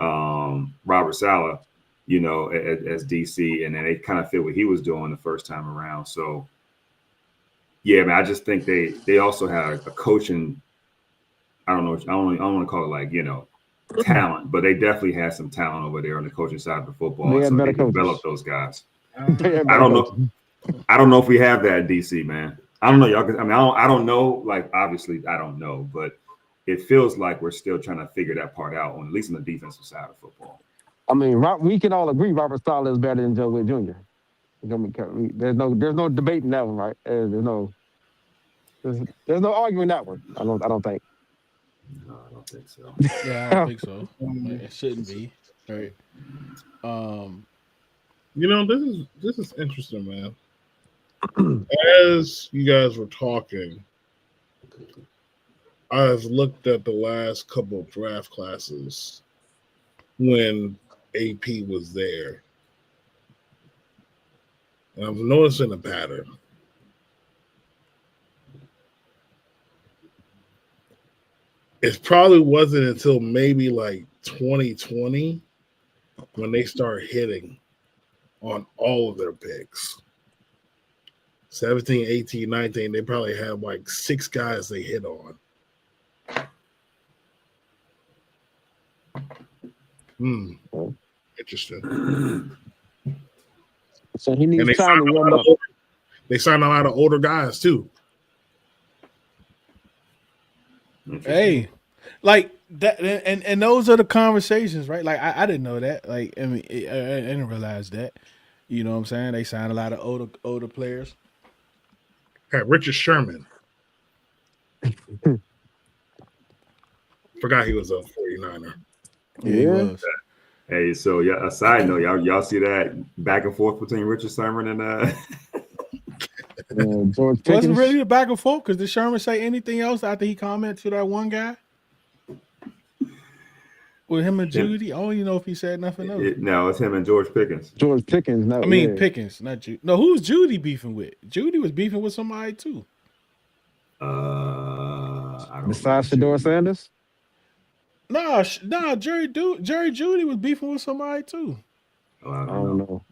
Robert Saleh, as DC, and then they kind of fit what he was doing the first time around. So, yeah, man, I just think they also had a coaching. I don't want to call it talent, but they definitely had some talent over there on the coaching side of the football. They developed those guys. I don't know. I don't know if we have that in DC, man. I don't know, y'all. I don't know. Like, obviously, I don't know, but it feels like we're still trying to figure that part out, at least on the defensive side of football. I mean, we can all agree Robert Saleh is better than Joe Witt Jr. There's no debating that one, right? There's no arguing that one. I don't think. No, I don't think so. Yeah, I don't think so. It shouldn't be. Right. This is interesting, man. As you guys were talking, I've looked at the last couple of draft classes when AP was there. And I'm noticing a pattern. It probably wasn't until maybe like 2020 when they started hitting on all of their picks. 17, 18, 19, they probably had like 6 guys they hit on. Interesting. So he needs time to warm up. They signed a lot of older guys too. Hey, like that, and those are the conversations, right? Like I didn't know that. Like I mean, I didn't realize that. You know what I'm saying? They signed a lot of older players. Hey, Richard Sherman. Forgot he was a 49er. Yeah, he was. Hey, so yeah, a side note, y'all see that back and forth between Richard Sherman and George Pickens? Wasn't really the back and forth because did Sherman say anything else after he commented to that one guy? With him and Judy? I don't even know if he said nothing else. No, it's him and George Pickens. George Pickens, no. Pickens, not Judy. No, who's Judy beefing with? Judy was beefing with somebody too. I don't Besides Shedeur Sanders? No, Jerry Judy was beefing with somebody too. Oh, I I don't know.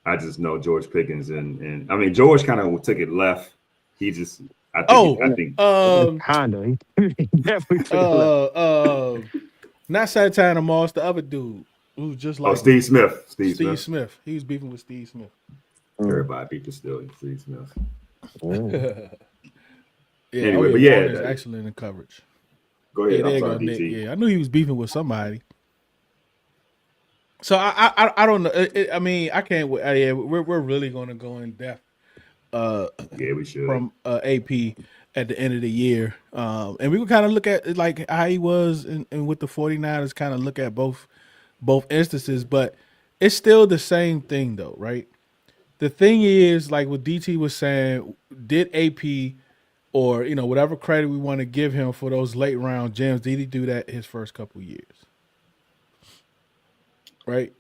I just know George Pickens and I mean George kind of took it left. He just I think Honda. He definitely took it left. Not Santana Moss, the other dude. who just like Steve Smith. Steve Smith. He was beefing with Steve Smith. Everybody beat the Steelers. Steve Smith. Yeah, Anyway, but Warren is that- excellent in coverage. Go ahead. Yeah, there I'm you sorry, go, Nick. DT. Yeah, I knew he was beefing with somebody. So I don't know. I mean, I can't. Yeah, we're really going to go in depth. Yeah, we should. From AP at the end of the year, and we would kind of look at like how he was and with the 49ers. Kind of look at both instances, but it's still the same thing though, right? The thing is, like what DT was saying, did AP or whatever credit we want to give him for those late round gems, did he do that his first couple years? Right.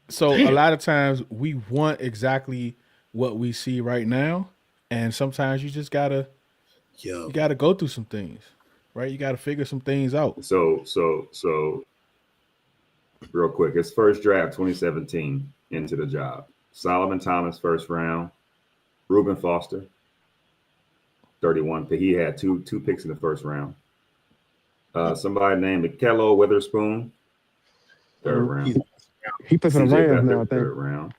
So a lot of times we want exactly what we see right now, and sometimes you just gotta go through some things, right? You gotta figure some things out. So real quick, his first draft 2017 into the job. Solomon Thomas first round, Reuben Foster 31. He had two picks in the first round. Somebody named Mikello Witherspoon, third round. He put some CJ Rams Beathard, now, I think. third round.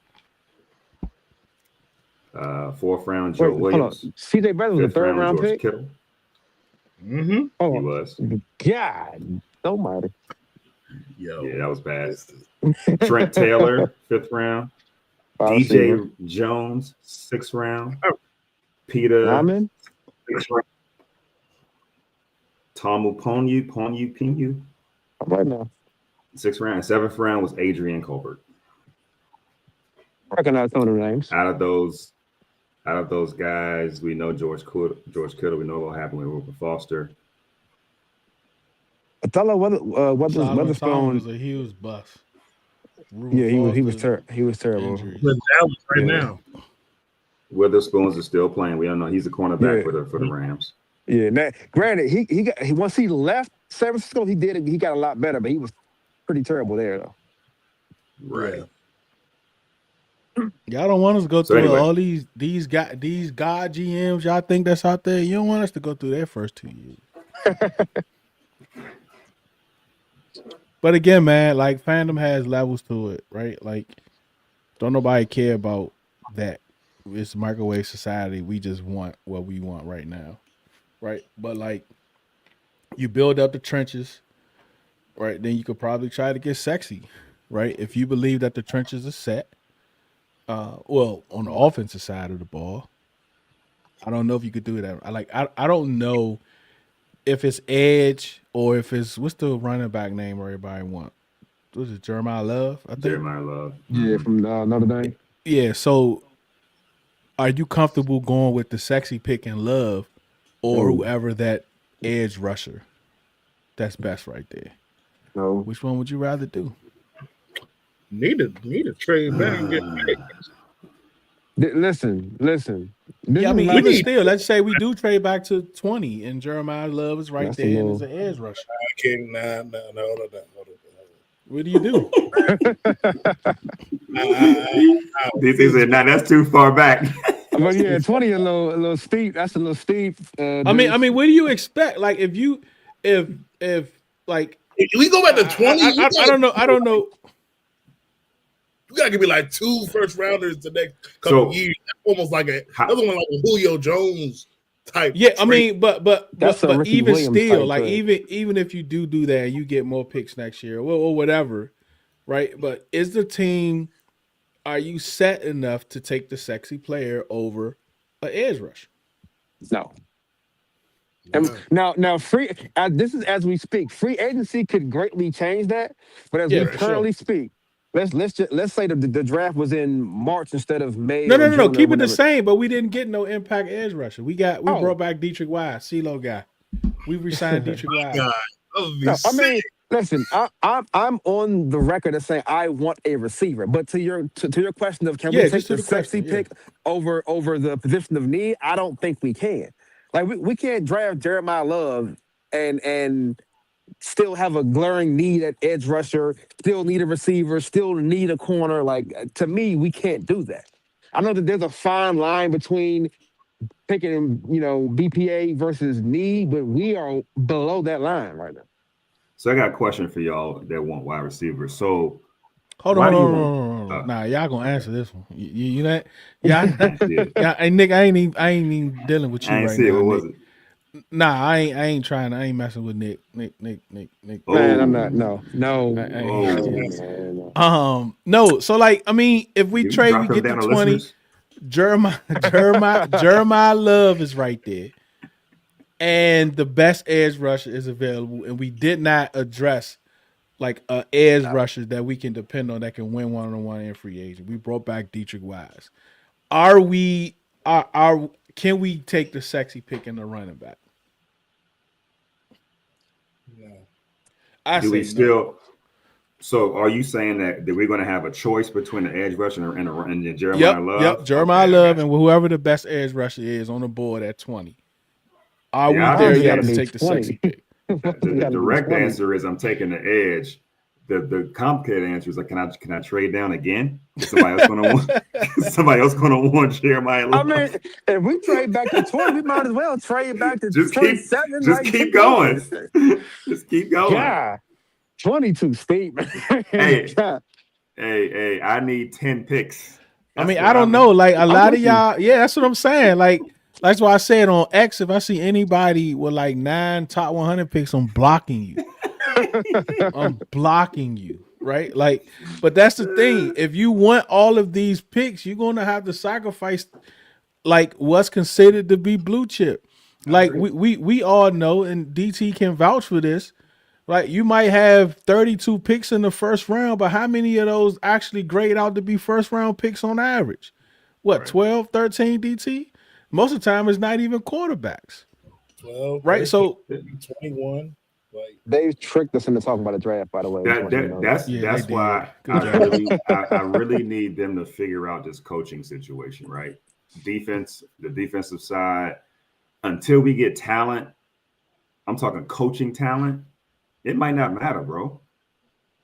Fourth round, Joe Williams. CJ Beathard was a Fifth third round George pick. Kittle. Mm-hmm. Oh, He was. God almighty. Yeah, that was bad. Trent Taylor, fifth round. I've seen DJ him. Jones, sixth round. Peter, Lyman? sixth round. Tomu Ponu, I'm right now. sixth round. And seventh round was Adrian Colbert. I recognize some of the names. Out of those guys, we know George Kittle. We know what happened with Reuben Foster. I thought Solomon Weatherspoon. Thomas was a huge bust. Yeah, he was terrible. Injuries. But that was right Yeah. now. Witherspoon is still playing. We don't know. He's a cornerback for the Rams. Yeah, now, granted, he once he left San Francisco, he got a lot better, but he was pretty terrible there though. Right. Y'all don't want us to go So through anyway. all these god GMs. Y'all think that's out there? You don't want us to go through their first 2 years. But again, man, like fandom has levels to it, right? Like, don't nobody care about that. It's microwave society. We just want what we want right now, right? But like, you build up the trenches, right? Then you could probably try to get sexy, right? If you believe that the trenches are set. Well, on the offensive side of the ball, I don't know if you could do that. I don't know if it's edge or if it's what's the running back name everybody want? Was it Jeremiah Love? I think. Jeremiah Love. Yeah, from Notre Dame. Yeah. So, are you comfortable going with the sexy pick and Love, or whoever that edge rusher? That's best right there. No. Which one would you rather do? Need to trade back and get picked. Listen. Yeah, I mean, This is even still, let's say we do trade back to 20 and Jeremiah Love is right That's a there and little- is an edge rusher. I can't. No. Hold on. What do you do? DC said, "Nah, that's too far back." But yeah, 20 a little steep. That's a little steep. I mean, what do you expect? Like, if like, We go back to 20. I don't know. You gotta give me like 2 first rounders the next couple years. That's almost like another one like a Julio Jones type. Yeah, I trade. mean, but That's a Ricky even Williams still, type like trade. even if you do that, you get more picks next year, or whatever, right? But is the team? Are you set enough to take the sexy player over an edge rush? No. Now, free. This is as we speak. Free agency could greatly change that, but as Yeah, we for currently speak, let's say the draft was in March instead of May. No. or June or Keep it the whenever. same. But we didn't get no impact edge rusher. We Oh. brought back Dietrich Wise, CeeLo guy. We resigned Dietrich Wise. God, that would be No, I sick. mean, listen, I'm on the record as saying I want a receiver. But to your question of can Yeah, we just take to the the sexy question, pick over the position of need? I don't think we can. Like we can't draft Jeremiah Love and still have a glaring need at edge rusher, still need a receiver, still need a corner. Like to me, we can't do that. I know that there's a fine line between picking, BPA versus need, but we are below that line right now. So I got a question for y'all that want wide receivers. So Hold Why on, do you hold on, want? hold on, hold on. Nah, y'all gonna answer this one. You that? Yeah. Yeah. Hey, Nick, I ain't even dealing with you I ain't right see it. now, What was Nick. it? Nah, I ain't trying. I ain't messing with Nick. Nick. Man, I'm Oh, not. No. I ain't. oh. No. So like, I mean, if we You trade, we drop them get to down to 20. listeners. Jeremiah Love is right there, and the best edge rusher is available, and we did not address like a edge rusher that we can depend on that can win 1-on-1 in free agent. We brought back Dietrich Wise. Are we? Are can we take the sexy pick in the running back? No. I Do we say no. still? So, are you saying that we're going to have a choice between the edge rusher and the Jeremiah Love? Jeremiah Okay, Love I got and you. whoever the best edge rusher is on the board at 20. Are The we Why there does obvious it got yet to to be answer, take the sexy 20? pick? Why does it the got to be direct 20? answer is I'm taking the edge. The complicated answer is like, can I trade down again? Is somebody else going to want? Is somebody else going to want Jeremiah I mean, Love? if we trade back to 20, we might as well trade back to Just keep, 27. just Like, keep going. Just keep going. God, 22 steep, man. Hey, God, hey, I need 10 picks. I That's mean, what I I don't mean. know. Like a I'm lot of with you. y'all, yeah, that's what I'm saying. Like that's why I said on X, if I see anybody with like 9 top 100 picks, I'm blocking you. I'm blocking you, right? Like, but that's the thing. If you want all of these picks, you're gonna have to sacrifice like what's considered to be blue chip. I Like agree. we all know, and DT can vouch for this. Like you might have 32 picks in the first round, but how many of those actually grade out to be first round picks on average? What, Right. 12, 13 DT? Most of the time it's not even quarterbacks. 12, Right? 13, So 21. Like, They tricked us into talking about a draft, by the way, in That 20, you that know that. that's yeah, they that's did. why Good job. I really need them to figure out this coaching situation, right? Defense, the defensive side, until we get talent, I'm talking coaching talent, it might not matter, bro.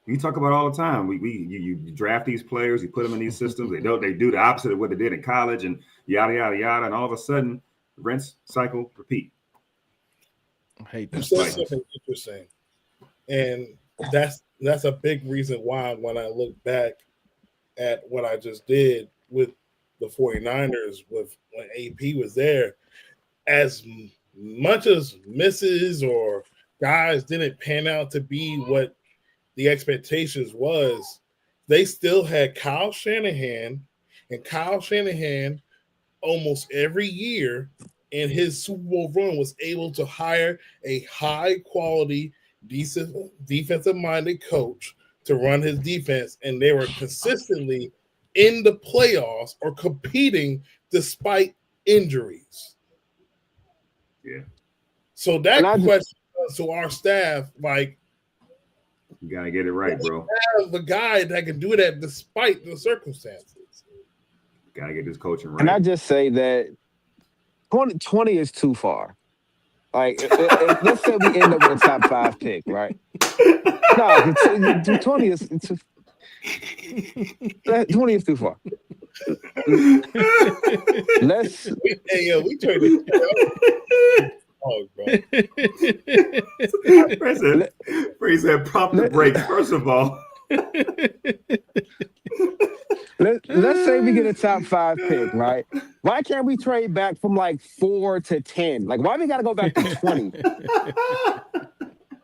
You talk about it all the time. You draft these players, you put them in these systems, they do the opposite of what they did in college and yada yada yada, and all of a sudden, rinse, cycle, repeat. I hate you that said Like, stuff. something interesting, and that's a big reason why when I look back at what I just did with the 49ers with when AP was there, as much as misses or guys didn't pan out to be what the expectations was, they still had Kyle Shanahan, and Kyle Shanahan almost every year in his Super Bowl run was able to hire a high quality, decent, defensive minded coach to run his defense, and they were consistently in the playoffs or competing despite injuries. yeah, So And that I just, question to our staff, like, you gotta get it right, bro. have a guy that can do that despite the circumstances. Gotta get this coaching and right. I just say that 20 is too far. Like, let's say we end up with a top 5 pick, right? No, 20 is 20 is too far. Let's Hey, yo, we traded oh, bro. President, let, President, prompt the let, brakes. First of all, let's say we get a top 5 pick, right? Why can't we trade back from like 4 to 10? Like, why we got to go back to 20?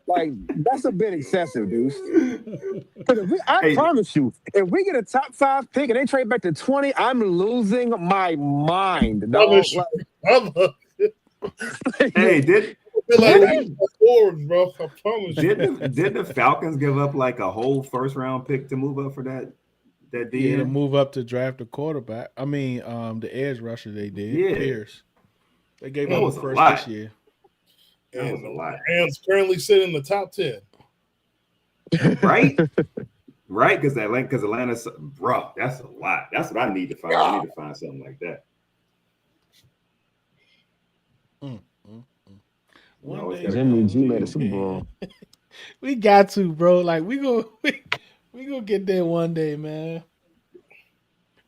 Like, that's a bit excessive, dude. Because I hey, promise you, if we get a top 5 pick and they trade back to 20, I'm losing my mind, dog. Promise you. I'm hey, did feel like did we the forward, bro. I promise you. did the Falcons give up like a whole first round pick to move up for that Yeah, to DN? move up to draft a quarterback. I mean, the edge rusher they did. Yeah, Pierce. They gave that up a was a first this lot. year. That And was a the lot, Rams currently sit in the top 10. right? Right? Because Atlanta's, bro, that's a lot. That's what I need to find. I need to find something like that. Mm, mm, mm. You One always day, got to Jimmy come man. G to made a you. Super Bowl. We got to, bro. Like we gonna get there one day, man.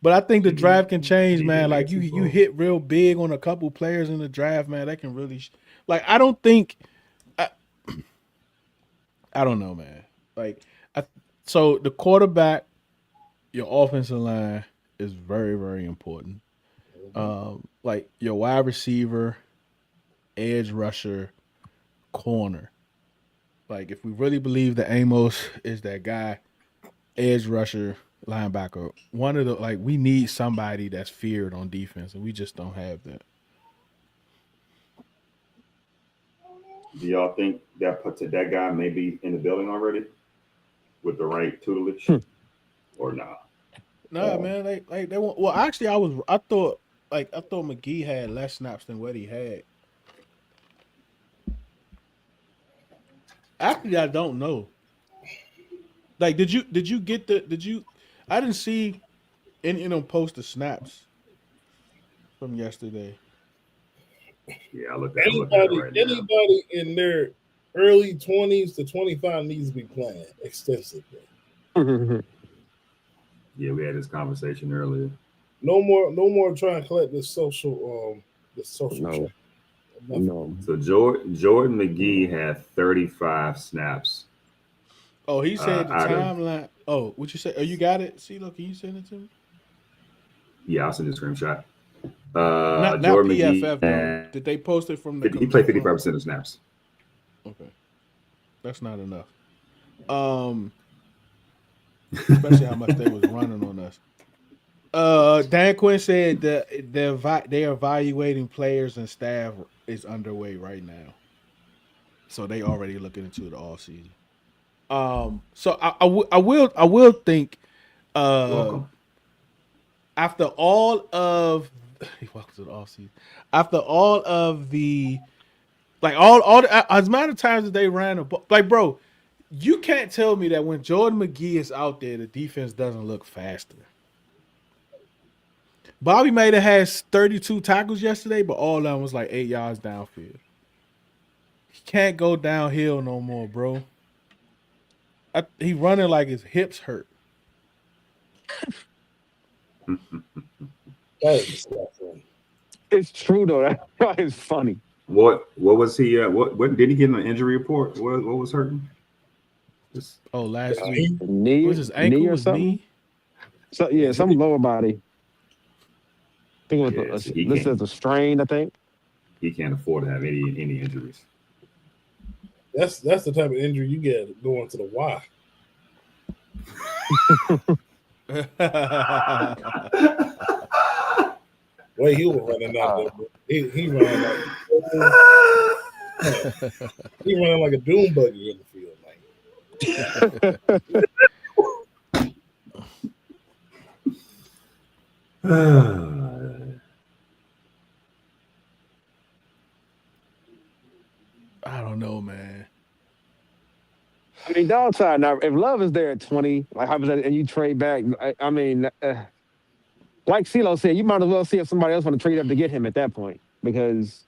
But I think the draft can change, He did man. make Like a you Super Bowl. hit real big on a couple players in the draft, man. That can really like I don't think I don't know, man. Like I so the quarterback your offensive line is very, very important. Like your wide receiver, edge rusher, corner. Like if we really believe that Amos is that guy, edge rusher, linebacker, one of the like we need somebody that's feared on defense, and we just don't have that. Do y'all think that guy may be in the building already with the right tutelage Hmm. or not? Nah, man, like they want. Well, actually, I thought McGee had less snaps than what he had. Actually, I don't know. Like, did you get the did you? I didn't see any of them post the snaps from yesterday. Yeah, I'm looking at it right now. Anybody in their early 20s to 25 needs to be playing extensively. Yeah, we had this conversation earlier. No more trying to collect this social No. check. No. So Jordan McGee had 35 snaps. Oh, he said the out of timeline. Oh, what you say? Oh, you got it. See, look, can you send it to me? yeah, I'll send you a screenshot. Not Jordan PFF McGee though. Did they post it from the? he played 55% of snaps. Okay, that's not enough. Especially how much they was running on us. Dan Quinn said that they're evaluating players and staff is underway right now, so they already looking into the off season. So I will think. Welcome. After all of welcome to the off season. After all of the like all the, as amount of times that they ran a ball, like bro, you can't tell me that when Jordan McGee is out there, the defense doesn't look faster. Bobby Mayer has 32 tackles yesterday, but all of them was like 8 yards downfield. He can't go downhill no more, bro. He running like his hips hurt. That is disgusting. It's true though. That is funny. What was he? What did he get an injury report? What was hurting? Oh, last week Knee, was his ankle, knee or his something. knee. So yeah, some lower body. I think it Yeah, was so he this can't- is a strain. I think. He can't afford to have any injuries. That's the type of injury you get going to the Y. Well, he was running out there. He ran like he ran like a doom buggy in the field. I don't know, man. I mean, downside now. If Love is there at 20, like hypothetically, and you trade back, I mean, like CeeLo said, you might as well see if somebody else want to trade up to get him at that point because,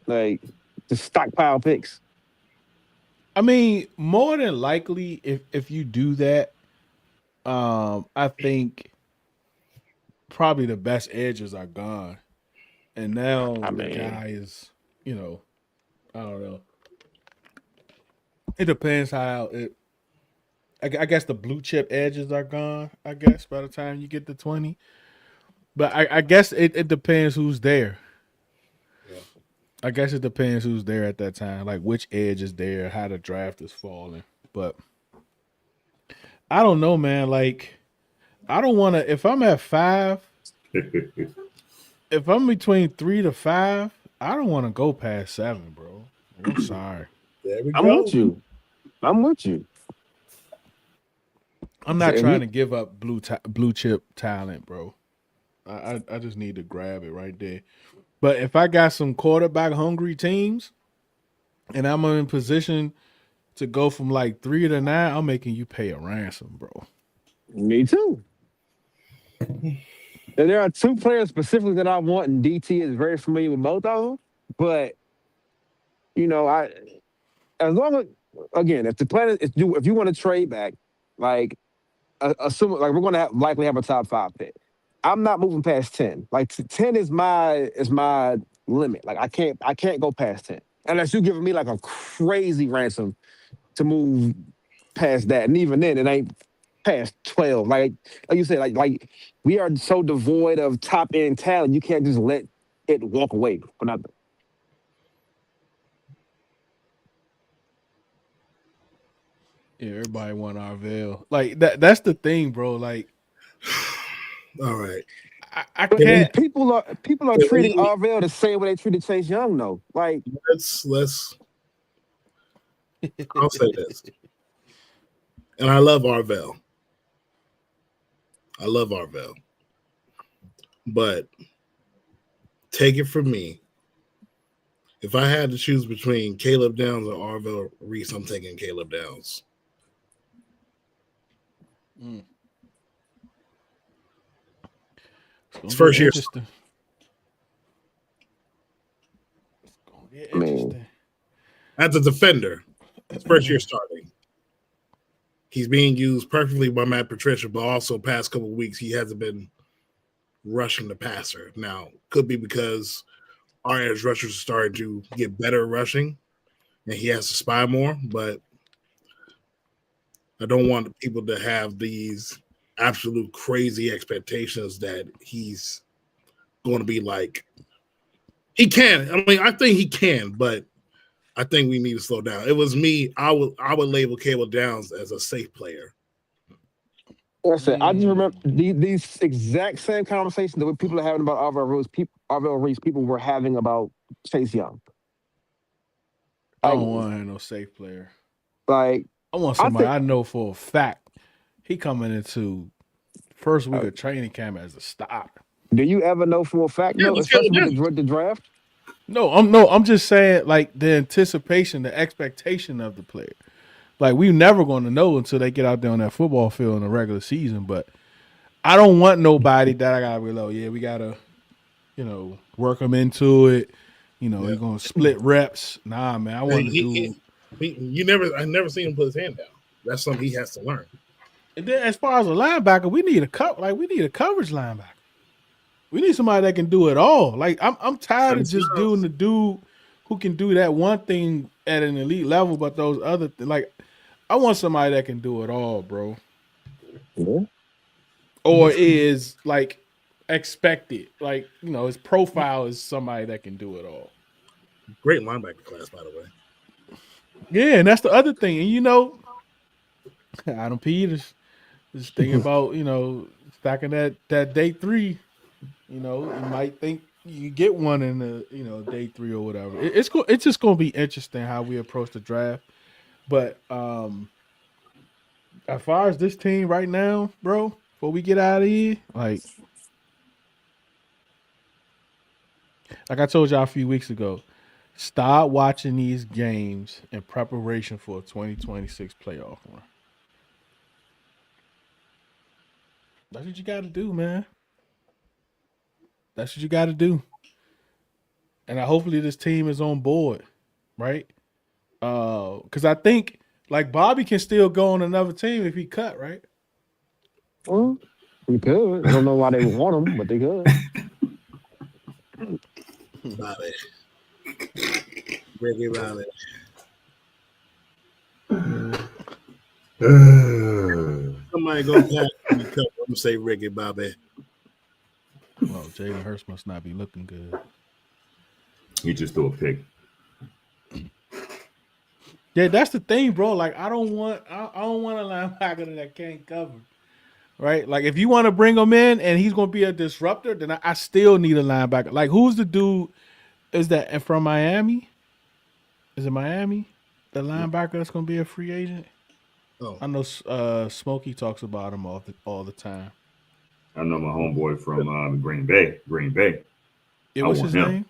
like, just stockpile picks. I mean, more than likely, if you do that, I think probably the best edges are gone, and now I the mean- guy is, I don't know. It depends how it. I guess the blue chip edges are gone. I guess by the time you get to 20, but I guess it depends who's there. Yeah. I guess it depends who's there at that time, like which edge is there, how the draft is falling. But I don't know, man. Like, I don't want to. If I'm at 5, if I'm between 3 to 5, I don't want to go past 7, bro. I'm sorry. There we I'm go. with you. I'm with you. I'm not So, trying to give up blue chip talent, bro. I just need to grab it right there. But if I got some quarterback hungry teams, and I'm in position to go from like 3 to 9, I'm making you pay a ransom, bro. Me too. And there are 2 players specifically that I want, and DT is very familiar with both of them. But as long as again, if the plan is if you want to trade back, like assume like we're going to likely have a top 5 pick. I'm not moving past 10. Like 10 is my limit. Like I can't go past 10 unless you're giving me like a crazy ransom to move past that. And even then, it ain't past 12. Like you said, like we are so devoid of top end talent. You can't just let it walk away for nothing. Yeah, everybody want Arvell. Like that's the thing, bro. Like All right. I But Can we, can't. people are can treating we Arvell the same way they treated Chase Young, though. Like, let's I'll say this. And I love Arvell. I love Arvell. But take it from me. If I had to choose between Caleb Downs or Arvell Reese, I'm taking Caleb Downs. Mm. It's first year. Interesting. It's gonna get I mean, interesting. As a defender, it's first year starting. He's being used perfectly by Matt Patricia, but also past couple of weeks he hasn't been rushing the passer. Now, could be because our edge rushers are starting to get better rushing, and he has to spy more. But I don't want people to have these absolute crazy expectations that he's going to be like. He can. I mean, I think he can, but I think we need to slow down. It was me. I would label Caleb Downs as a safe player. like I said, I just remember these exact same conversations that people are having about Arvell Reese, people were having about Chase Young. I Like, don't want to have no safe player. like I want I somebody think I know for a fact he coming into first week of training camp as a stop. do you ever know for a fact, Yeah, no, let's Caleb especially Downs. with the draft? I'm just saying like the anticipation, the expectation of the player. Like we're never going to know until they get out there on that football field in the regular season. But I don't want nobody that I gotta be like, yeah, we gotta, work them into it. Yeah. You're gonna split reps. Nah, man, I want to do. I never seen him put his hand down. That's something he has to learn. And then as far as a linebacker, we need a coverage linebacker. We need somebody that can do it all. Like I'm tired of just doing the dude who can do that one thing at an elite level, but those other like I want somebody that can do it all, bro. Yeah. Or is like expected. Like, his profile is somebody that can do it all. Great linebacker class, by the way. Yeah, and that's the other thing. And Adam Peters is thinking about, stacking that day 3. You might think you get one in the, day 3 or whatever. It's just gonna be interesting how we approach the draft. But as far as this team right now, bro, before we get out of here, like I told y'all a few weeks ago, start watching these games in preparation for a 2026 playoff run. That's what you got to do, man. That's what you got to do. And hopefully this team is on board, right? Because I think like Bobby can still go on another team if he cut, right? Well, we could. I don't know why they would want him, but they could. Bobby. Ricky Bobby. Somebody go past me. I'm gonna say Ricky Bobby. Well, Jalen Hurts must not be looking good. He just threw a pick. Yeah, that's the thing, bro. Like I don't want a linebacker that can't cover. Right? Like if you want to bring him in and he's gonna be a disruptor, then I still need a linebacker. Like who's the dude? Is that from Miami? Is it Miami? The linebacker that's gonna be a free agent? Oh. I know Smokey talks about him all the time. I know my homeboy from Green Bay. Yeah, what's his name?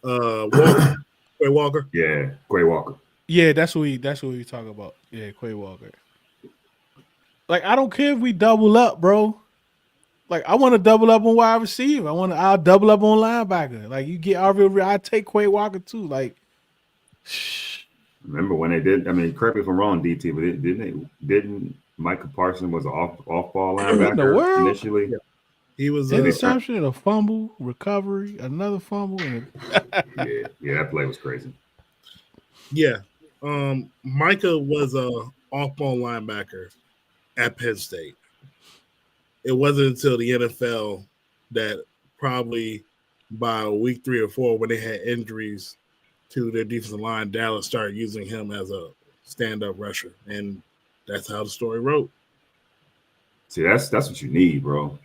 Walker. Quay Walker. Yeah, Quay Walker. Yeah, that's what we talk about. Yeah, Quay Walker. Like I don't care if we double up, bro. Like I want to double up on wide receiver. I'll double up on linebacker. Like you get Arvell, I take Quay Walker too. Like, remember when they did? I mean, correct me if I'm wrong, DT, but didn't Micah Parsons was an off ball linebacker initially? Yeah. He was interception, a fumble, recovery, another fumble, and yeah, that play was crazy. Yeah, Micah was a off ball linebacker at Penn State. It wasn't until the NFL that probably by week 3 or 4, when they had injuries to their defensive line, Dallas started using him as a stand-up rusher, and that's how the story wrote. See, that's what you need, bro.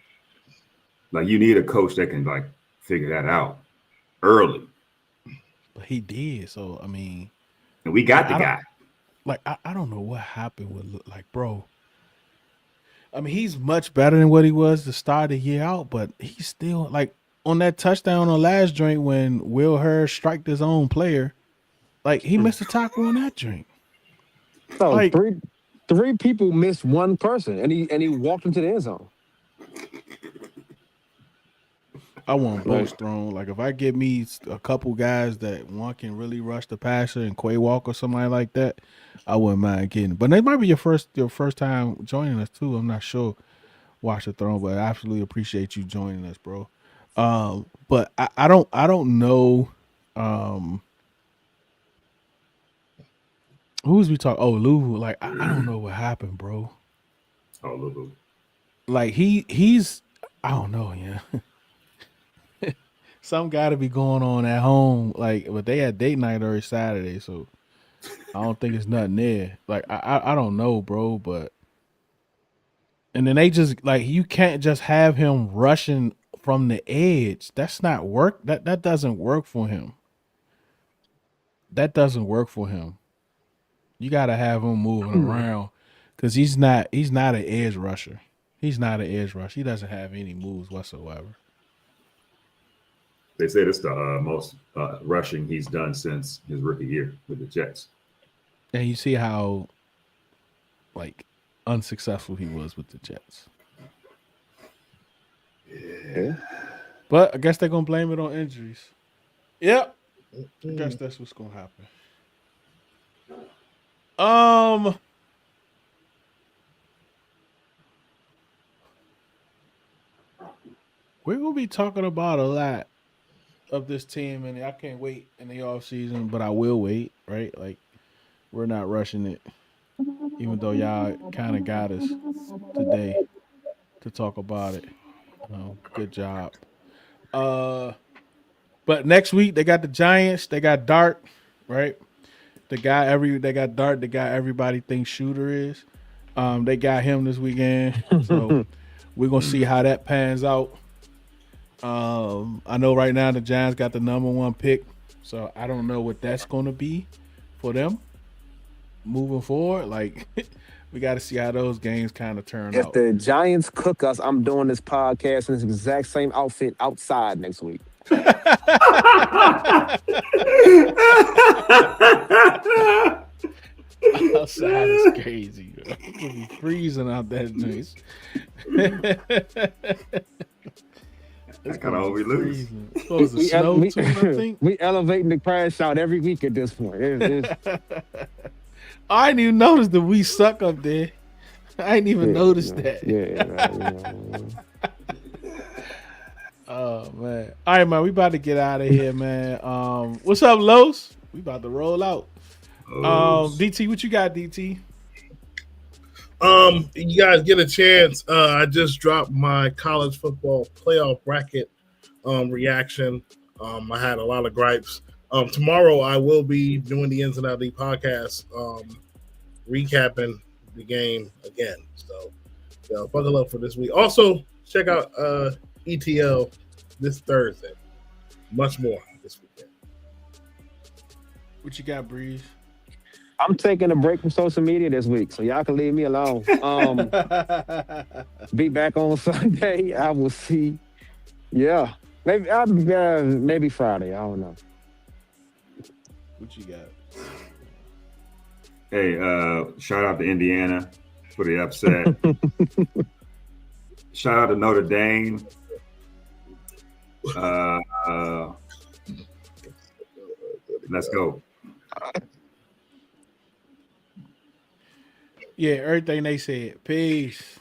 Like, you need a coach that can like figure that out early. But he did. So I mean, And we got the I don't- guy. like I don't know what happened with like, bro. I mean, he's much better than what he was to start the year out, but he's still like on that touchdown on last drink when Will Hurd striked his own player. Like he missed a tackle on that drink. So Like- three people missed one person, and he walked into the end zone. I want Right. both thrown. Like if I get me a couple guys that one can really rush the passer and Quay Walker or somebody like that, I wouldn't mind getting it. But it might be your first time joining us too. I'm not sure. Watch the throne, but I absolutely appreciate you joining us, bro. But I don't know. Who's we talk? Oh, Lou. Like I don't know what happened, bro. Oh, Lulu. Like he's I don't know, yeah. Some got to be going on at home, like, but they had date night every Saturday, so I don't think it's nothing there. Like I don't know, bro, but and then they just like you can't just have him rushing from the edge. That's not work. That doesn't work for him. That doesn't work for him. You got to have him moving around because he's not an edge rusher. He's not an edge rusher. He doesn't have any moves whatsoever. They say this the most rushing he's done since his rookie year with the Jets. And you see how like unsuccessful he was with the Jets. Yeah. But I guess they're gonna blame it on injuries. Yep. I guess that's what's gonna happen. We're gonna be talking about a lot of this team, and I can't wait in the off season, but I will wait, right? Like we're not rushing it, even though y'all kind of got us today to talk about it. Good job. But next week they got the Giants. They got Dart, right? They got Dart. The guy everybody thinks Shooter is. They got him this weekend, so we're gonna see how that pans out. I know right now the Giants got the #1 pick, so I don't know what that's gonna be for them moving forward. Like we got to see how those games kind of turn If out. the Giants cook us, I'm doing this podcast in this exact same outfit outside next week. Outside is crazy. Bro. It'll be freezing out that joint. That's kind of all we lose. It's supposed to snow too, I think. We elevating the crash out every week at this point. I didn't even notice that we suck up there. I didn't even notice that. Oh man. All right, man. We about to get out of here, man. What's up, Los? We about to roll out. DT, what you got, DT? You guys get a chance. I just dropped my college football playoff bracket reaction. I had a lot of gripes. Tomorrow I will be doing the Ins and Out League podcast, recapping the game again. So buckle up for this week. Also, check out ETL this Thursday. Much more this weekend. What you got, Breeze? I'm taking a break from social media this week, so y'all can leave me alone. Be back on Sunday. I will see. Yeah, maybe Friday. I don't know. What you got? Hey, shout out to Indiana for the upset. Shout out to Notre Dame. Let's go. Yeah, everything they said. Peace.